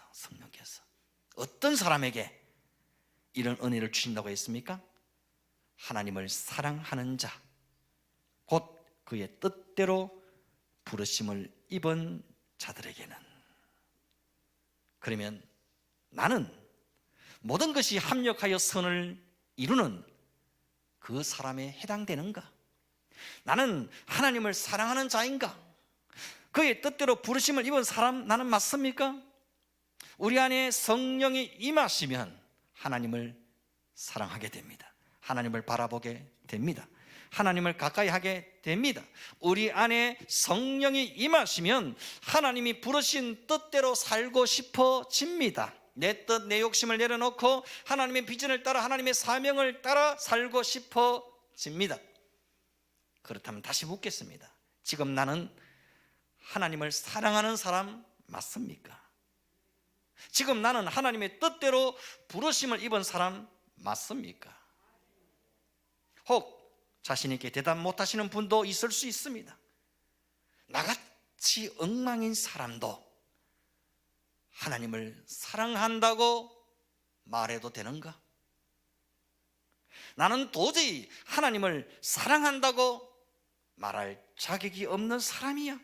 어떤 사람에게 이런 은혜를 주신다고 했습니까? 하나님을 사랑하는 자, 곧 그의 뜻대로 부르심을 입은 자들에게는. 그러면 나는 모든 것이 합력하여 선을 이루는 그 사람에 해당되는가? 나는 하나님을 사랑하는 자인가? 그의 뜻대로 부르심을 입은 사람 나는 맞습니까? 우리 안에 성령이 임하시면 하나님을 사랑하게 됩니다. 하나님을 바라보게 됩니다. 하나님을 가까이 하게 됩니다. 우리 안에 성령이 임하시면 하나님이 부르신 뜻대로 살고 싶어집니다. 내 뜻, 내 욕심을 내려놓고 하나님의 비전을 따라, 하나님의 사명을 따라 살고 싶어집니다. 그렇다면 다시 묻겠습니다. 지금 나는 하나님을 사랑하는 사람 맞습니까? 지금 나는 하나님의 뜻대로 부르심을 입은 사람 맞습니까? 혹 자신 있게 대답 못하시는 분도 있을 수 있습니다. 나같이 엉망인 사람도 하나님을 사랑한다고 말해도 되는가? 나는 도저히 하나님을 사랑한다고 말할 자격이 없는 사람이야.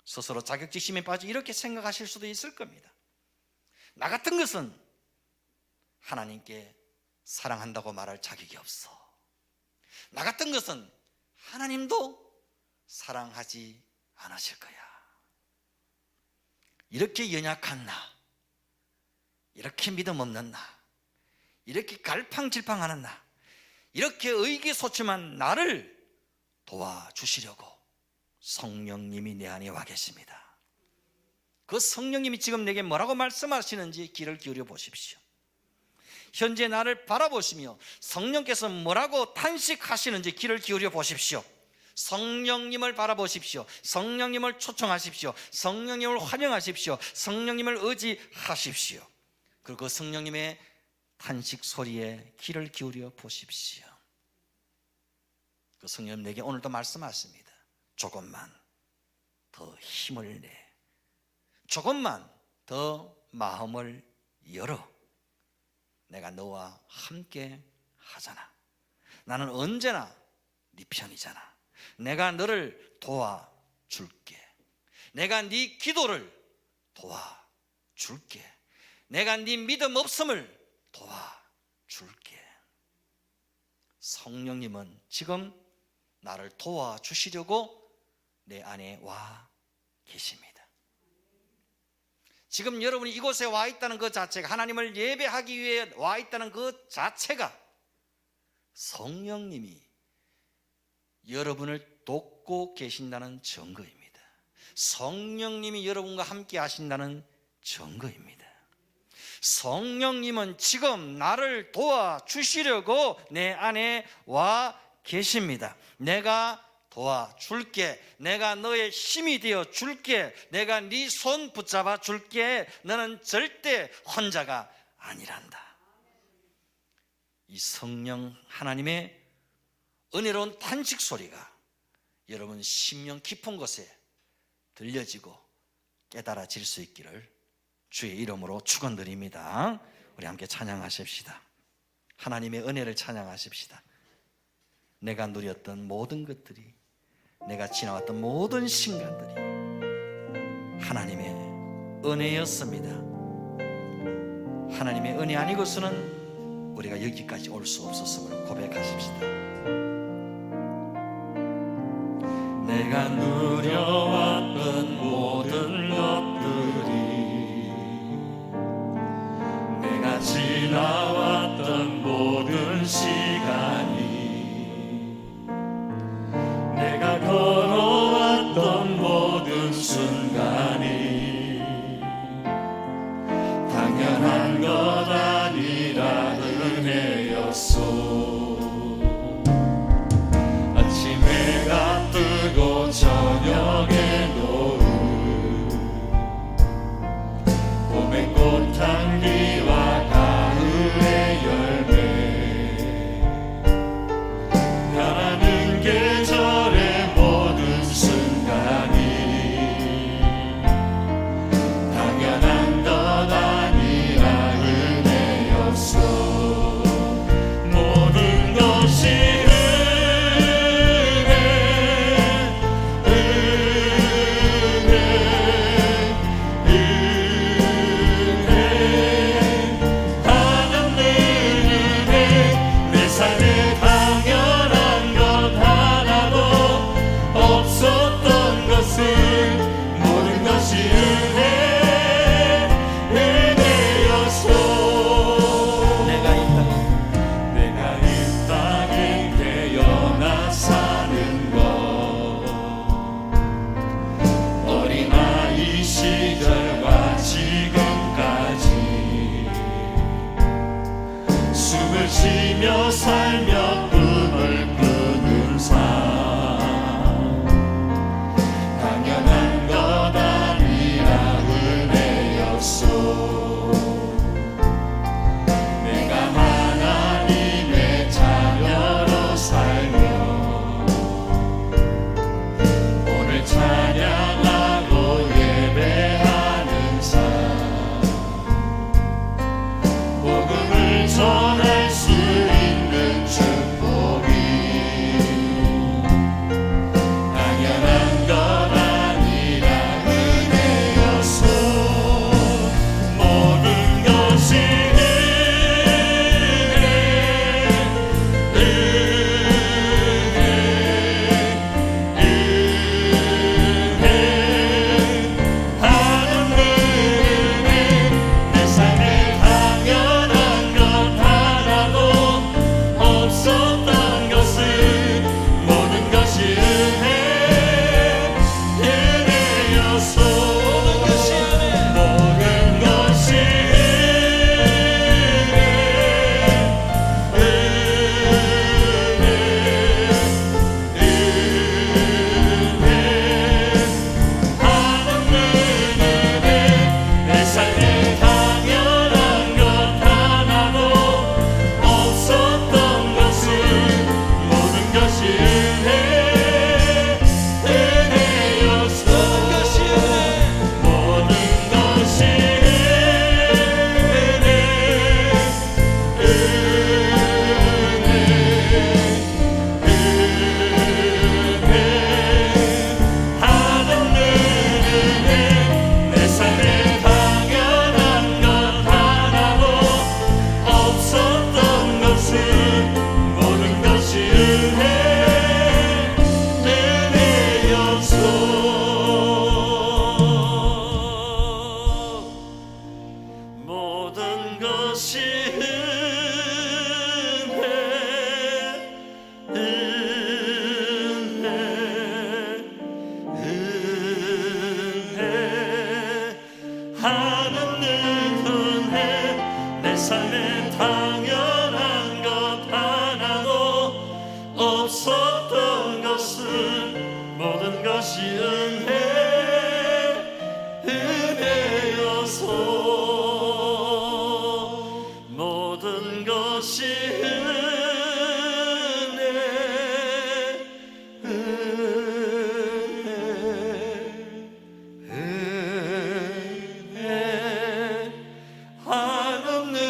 스스로 자격지심에 빠져 이렇게 생각하실 수도 있을 겁니다. 나 같은 것은 하나님께 사랑한다고 말할 자격이 없어. 나 같은 것은 하나님도 사랑하지 않으실 거야. 이렇게 연약한 나, 이렇게 믿음 없는 나, 이렇게 갈팡질팡하는 나, 이렇게 의기소침한 나를 도와주시려고 성령님이 내 안에 와 계십니다. 그 성령님이 지금 내게 뭐라고 말씀하시는지 귀를 기울여 보십시오. 현재 나를 바라보시며 성령께서 뭐라고 탄식하시는지 귀를 기울여 보십시오. 성령님을 바라보십시오. 성령님을 초청하십시오. 성령님을 환영하십시오. 성령님을 의지하십시오. 그리고 그 성령님의 탄식 소리에 귀를 기울여 보십시오. 그 성령 내게 오늘도 말씀하십니다. 조금만 더 힘을 내, 조금만 더 마음을 열어. 내가 너와 함께 하잖아. 나는 언제나 네 편이잖아. 내가 너를 도와줄게. 내가 네 기도를 도와줄게. 내가 네 믿음 없음을 도와줄게. 성령님은 지금 나를 도와주시려고 내 안에 와 계십니다. 지금 여러분이 이곳에 와 있다는 그 자체가, 하나님을 예배하기 위해 와 있다는 그 자체가 성령님이 여러분을 돕고 계신다는 증거입니다. 성령님이 여러분과 함께 하신다는 증거입니다. 성령님은 지금 나를 도와주시려고 내 안에 와 계십니다. 내가 도와줄게. 내가 너의 힘이 되어 줄게. 내가 네 손 붙잡아 줄게. 너는 절대 혼자가 아니란다. 이 성령 하나님의 은혜로운 탄식 소리가 여러분 심령 깊은 곳에 들려지고 깨달아질 수 있기를 주의 이름으로 축원드립니다. 우리 함께 찬양하십시다. 하나님의 은혜를 찬양하십시다. 내가 누렸던 모든 것들이, 내가 지나왔던 모든 순간들이 하나님의 은혜였습니다. 하나님의 은혜 아니고서는 우리가 여기까지 올 수 없었음을 고백하십시다. 내가 누려왔던 모든 것들이, 내가 지나왔던 모든 시간이, 내가 걸어왔던 모든 순간이 당연한 것 아니라 은혜였소. 아침 해가 뜨고 저녁에 노을, 없었던 것은 모든 것이 은혜여서 모든 것이 한없는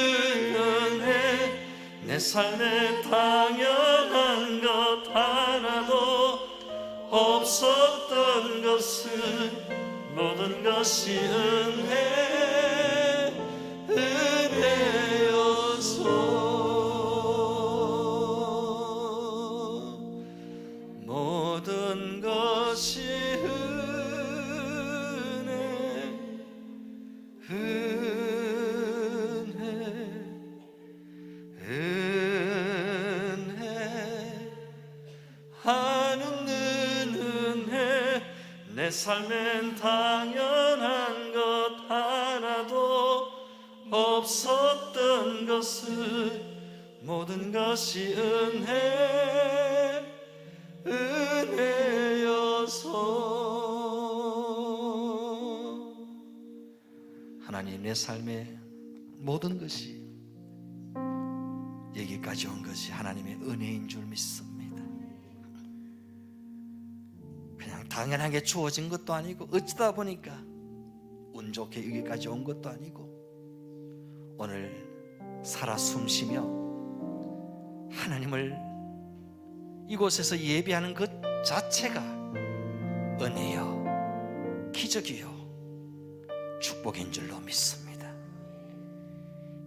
은혜 내 삶에 당연한 것 하나도 없었던 것은 모든 것이 은혜여서 모든 것이 은혜 한없는 은혜 내 삶엔 당연한 것 하나도 없었던 것은 모든 것이 은혜여서 하나님, 내 삶의 모든 것이 여기까지 온 것이 하나님의 은혜인 줄 믿습니다. 그냥 당연하게 주어진 것도 아니고 어쩌다 보니까 운 좋게 여기까지 온 것도 아니고 오늘 살아 숨쉬며 하나님을 이곳에서 예배하는 것 자체가 은혜요, 기적이요, 축복인 줄로 믿습니다.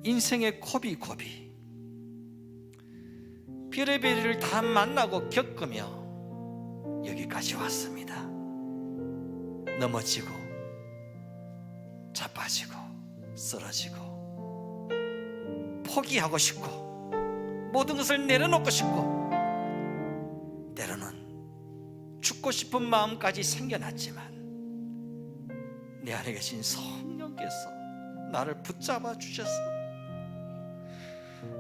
인생의 고비고비 별의별을 다 만나고 겪으며 여기까지 왔습니다. 넘어지고 자빠지고 쓰러지고 포기하고 싶고 모든 것을 내려놓고 싶고 때로는 죽고 싶은 마음까지 생겨났지만 내 안에 계신 성령께서 나를 붙잡아 주셔서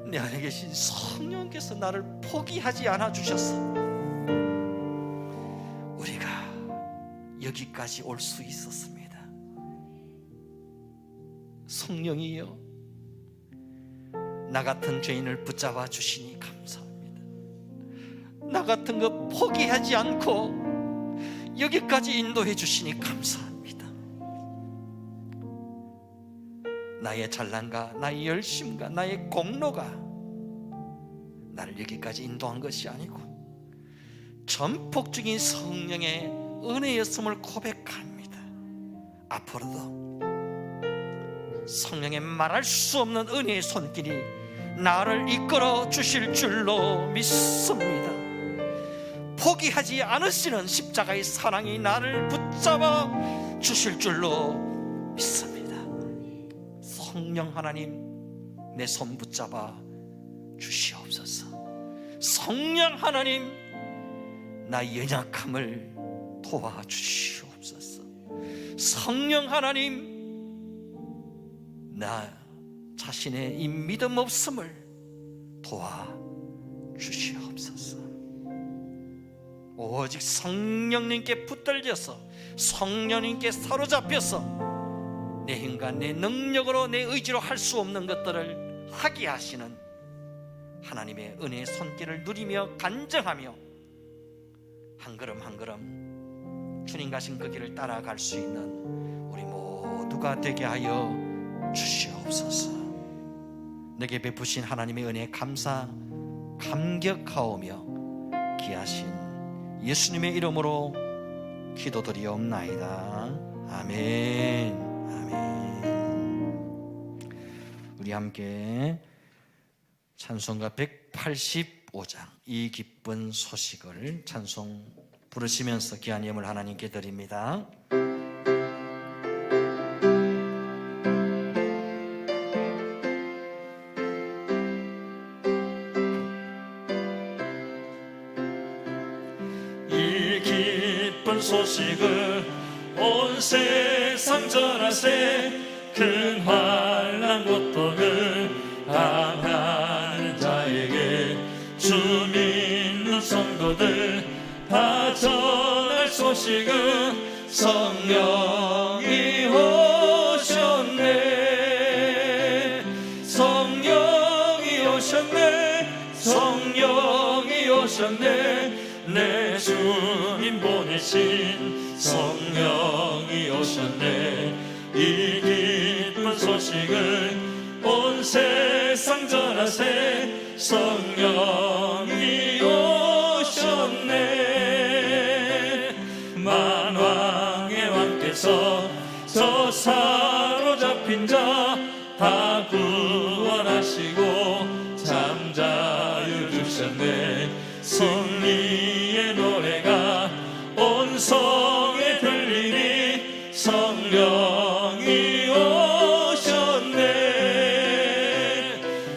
내 안에 계신 성령께서 나를 포기하지 않아 주셔서 우리가 여기까지 올 수 있었습니다. 성령이여, 나 같은 죄인을 붙잡아 주시니 감사합니다. 나 같은 거 포기하지 않고 여기까지 인도해 주시니 감사합니다. 나의 잘난과 나의 열심과 나의 공로가 나를 여기까지 인도한 것이 아니고 전폭적인 성령의 은혜였음을 고백합니다. 앞으로도 성령의 말할 수 없는 은혜의 손길이 나를 이끌어 주실 줄로 믿습니다. 포기하지 않으시는 십자가의 사랑이 나를 붙잡아 주실 줄로 믿습니다. 성령 하나님, 내 손 붙잡아 주시옵소서. 성령 하나님, 나의 연약함을 도와주시옵소서. 성령 하나님, 나 자신의 이 믿음 없음을 도와주시옵소서. 오직 성령님께 붙들려서 성령님께 사로잡혀서 내 힘과 내 능력으로 내 의지로 할 수 없는 것들을 하게 하시는 하나님의 은혜의 손길을 누리며 간증하며 한 걸음 한 걸음 주님 가신 그 길을 따라갈 수 있는 우리 모두가 되게 하여 주시옵소서. 내게 베푸신 하나님의 은혜에 감격하오며 귀하신 예수님의 이름으로 기도드리옵나이다. 아멘. 우리 함께 찬송가 185장 이 기쁜 소식을 찬송 부르시면서 귀한 예물 하나님께 드립니다. 이 기쁜 소식을 온 세상 전하세. 큰 환난 고통을 당하는 자에게 주 믿는 성도 성도들 다 전할 소식은 성령이 오셨네. 성령이 오셨네. 성령이 오셨네. 내 주님 보내신 성령이 오셨네. 이 기쁜 소식을 온 세상 전하세. 성령이 오셨네. 만왕의 왕께서 저 사로잡힌 자 다 구원하시고 잠자유 주셨네. 승리의 노래가 온 성에 들리니 성령이 오셨네.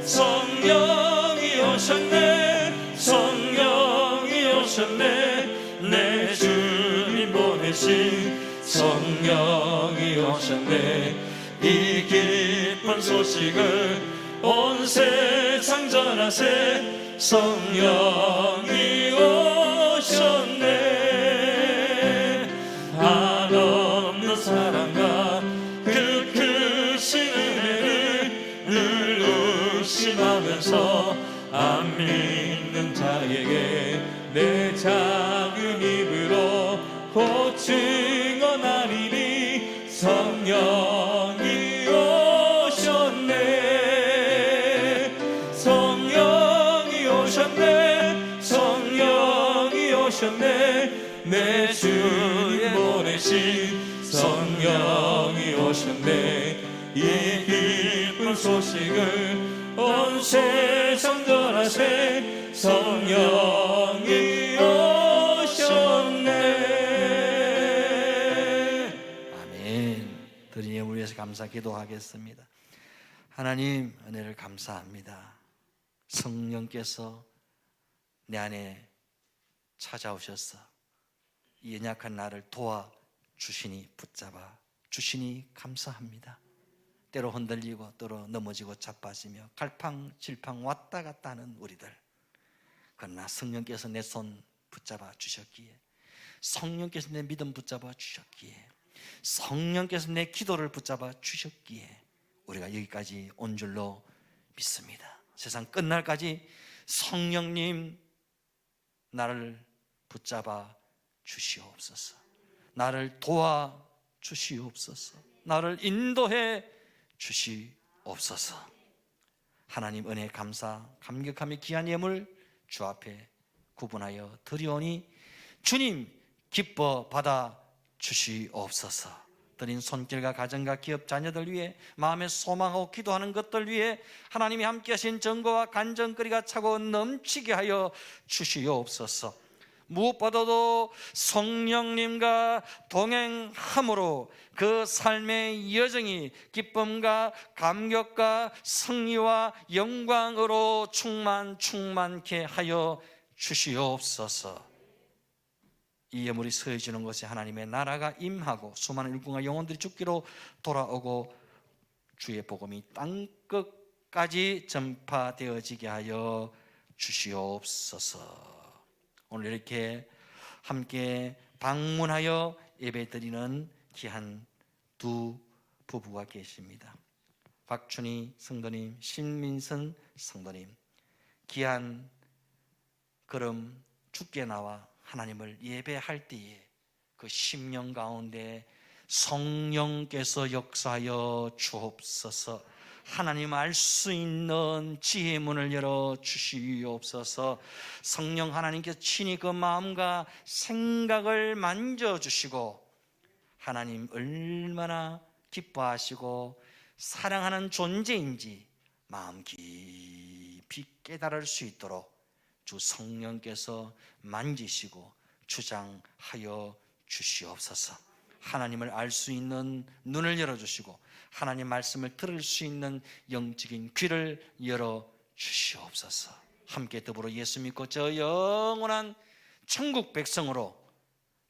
성령이 오셨네. 성령이 오셨네. 내 주님 보내신 성령이 오셨네. 이 기쁜 소식을 온 세상 전하세. 성령이 오셨네. 한없는 사랑과 그 크신 은혜를 늘 의심하면서 안 믿는 자에게 내 작은 입으로 곧 증언하리니 성령이 오셨네. 성령이 오셨네. 성령이 오셨네. 내 주님 보내신 성령이 오셨네. 이 기쁜 소식을 온 세상 전하세. 성령이 오셨네. 아멘. 드린 예물 위해서 감사 기도하겠습니다. 하나님 은혜를 감사합니다. 성령께서 내 안에 찾아오셔서 이 연약한 나를 도와주시니 붙잡아 주시니 감사합니다. 때로 흔들리고 때로 넘어지고 자빠지며 갈팡질팡 왔다 갔다 하는 우리들, 그러나 성령께서 내 손 붙잡아 주셨기에, 성령께서 내 믿음 붙잡아 주셨기에, 성령께서 내 기도를 붙잡아 주셨기에 우리가 여기까지 온 줄로 믿습니다. 세상 끝날까지 성령님 나를 붙잡아 주시옵소서. 나를 도와 주시옵소서. 나를 인도해 주시옵소서. 하나님 은혜 감사 감격하며 귀한 예물 주 앞에 구분하여 드리오니 주님 기뻐 받아 주시옵소서. 드린 손길과 가정과 기업 자녀들 위해 마음에 소망하고 기도하는 것들 위해 하나님이 함께 하신 정거와 간정거리가 차고 넘치게 하여 주시옵소서. 무엇보다도 성령님과 동행함으로 그 삶의 여정이 기쁨과 감격과 승리와 영광으로 충만케 하여 주시옵소서. 이 예물이 서해지는 것에 하나님의 나라가 임하고 수많은 일꾼과 영혼들이 죽기로 돌아오고 주의 복음이 땅끝까지 전파되어지게 하여 주시옵소서. 오늘 이렇게 함께 방문하여 예배드리는 귀한 두 부부가 계십니다. 박춘희 성도님, 신민선 성도님, 귀한 걸음 죽게 나와 하나님을 예배할 때에 그 심령 가운데 성령께서 역사하여 주옵소서. 하나님 알 수 있는 지혜의 문을 열어 주시옵소서. 성령 하나님께서 친히 그 마음과 생각을 만져주시고 하나님 얼마나 기뻐하시고 사랑하는 존재인지 마음 깊이 깨달을 수 있도록 주 성령께서 만지시고 주장하여 주시옵소서. 하나님을 알 수 있는 눈을 열어주시고 하나님 말씀을 들을 수 있는 영적인 귀를 열어주시옵소서. 함께 더불어 예수 믿고 저 영원한 천국 백성으로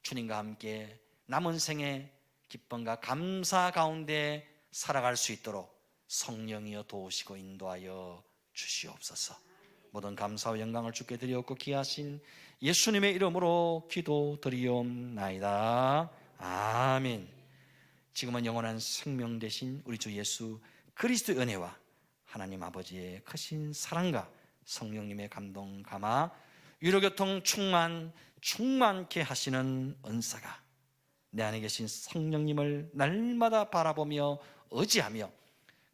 주님과 함께 남은 생의 기쁨과 감사 가운데 살아갈 수 있도록 성령이여 도우시고 인도하여 주시옵소서. 모든 감사와 영광을 주께 드리옵고 귀하신 예수님의 이름으로 기도드리옵나이다. 아멘. 지금은 영원한 생명 되신 우리 주 예수 그리스도의 은혜와 하나님 아버지의 크신 사랑과 성령님의 감동 감화 위로교통 충만케 하시는 은사가 내 안에 계신 성령님을 날마다 바라보며 의지하며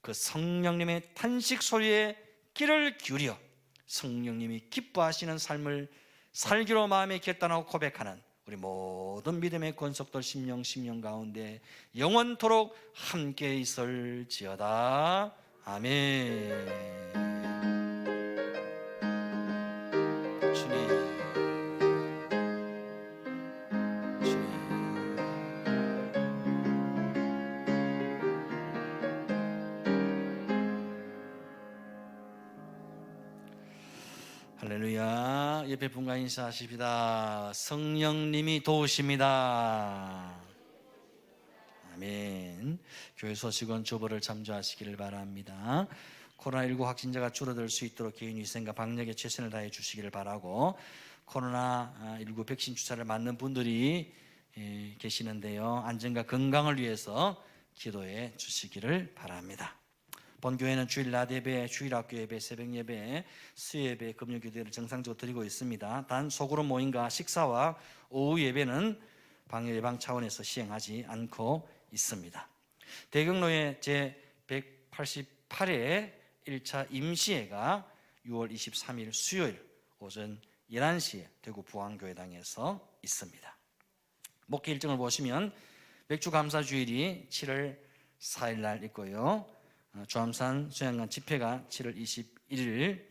그 성령님의 탄식 소리에 귀를 기울여 성령님이 기뻐하시는 삶을 살기로 마음에 결단하고 고백하는 우리 모든 믿음의 권속들 심령 가운데 영원토록 함께 있을지어다. 아멘. 주님, 주님. 할렐루야. 옆에 분과 인사하십니다. 성령님이 도우십니다. 아멘. 교회 소식은 주보를 참조하시기를 바랍니다. 코로나19 확진자가 줄어들 수 있도록 개인 위생과 방역에 최선을 다해 주시기를 바라고, 코로나19 백신 주사를 맞는 분들이 계시는데요, 안전과 건강을 위해서 기도해 주시기를 바랍니다. 본교회는 주일 낮 예배, 주일 학교 예배, 새벽 예배, 수예배, 금요 기도를 정상적으로 드리고 있습니다. 단 소그룹 모임과 식사와 오후 예배는 방역 예방 차원에서 시행하지 않고 있습니다. 대경로의 제188회 1차 임시회가 6월 23일 수요일 오전 11시에 대구 부안교회당에서 있습니다. 목회 일정을 보시면 맥주감사주일이 7월 4일 날 있고요, 주암산 수양관 집회가 7월 21일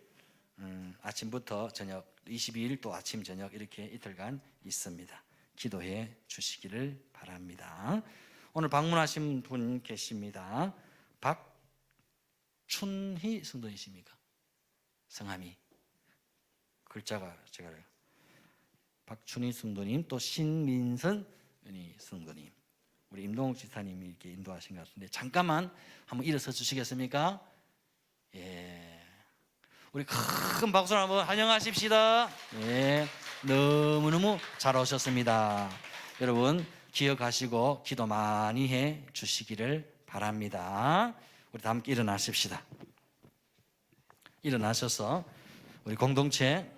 아침부터 저녁, 22일 또 아침 저녁 이렇게 이틀간 있습니다. 기도해 주시기를 바랍니다. 오늘 방문하신 분 계십니다. 박춘희 성도이십니까? 성함이 글자가 제가 박춘희 성도님, 또 신민선 성도님, 우리 임동욱 지사님이 이렇게 인도하신 것 같은데 잠깐만 한번 일어서 주시겠습니까? 예, 우리 큰 박수로 한번 환영하십시다. 예, 너무너무 잘 오셨습니다. 여러분 기억하시고 기도 많이 해 주시기를 바랍니다. 우리 다 함께 일어나십시다. 일어나셔서 우리 공동체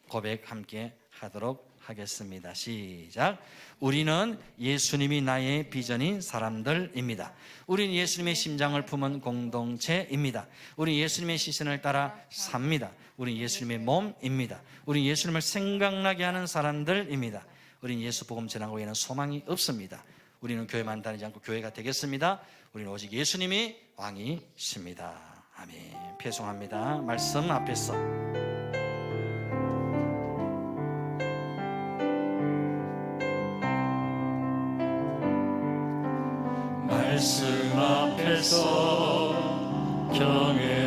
고백 함께 하도록 하겠습니다. 시작. 우리는 예수님이 나의 비전인 사람들입니다. 우리는 예수님의 심장을 품은 공동체입니다. 우리는 예수님의 시선을 따라 삽니다. 우리는 예수님의 몸입니다. 우리는 예수님을 생각나게 하는 사람들입니다. 우리는 예수 복음 전하는 외에는 소망이 없습니다. 우리는 교회만 다니지 않고 교회가 되겠습니다. 우리는 오직 예수님이 왕이십니다. 아멘. 배송합니다. 말씀 앞에서 말씀 앞에서 경외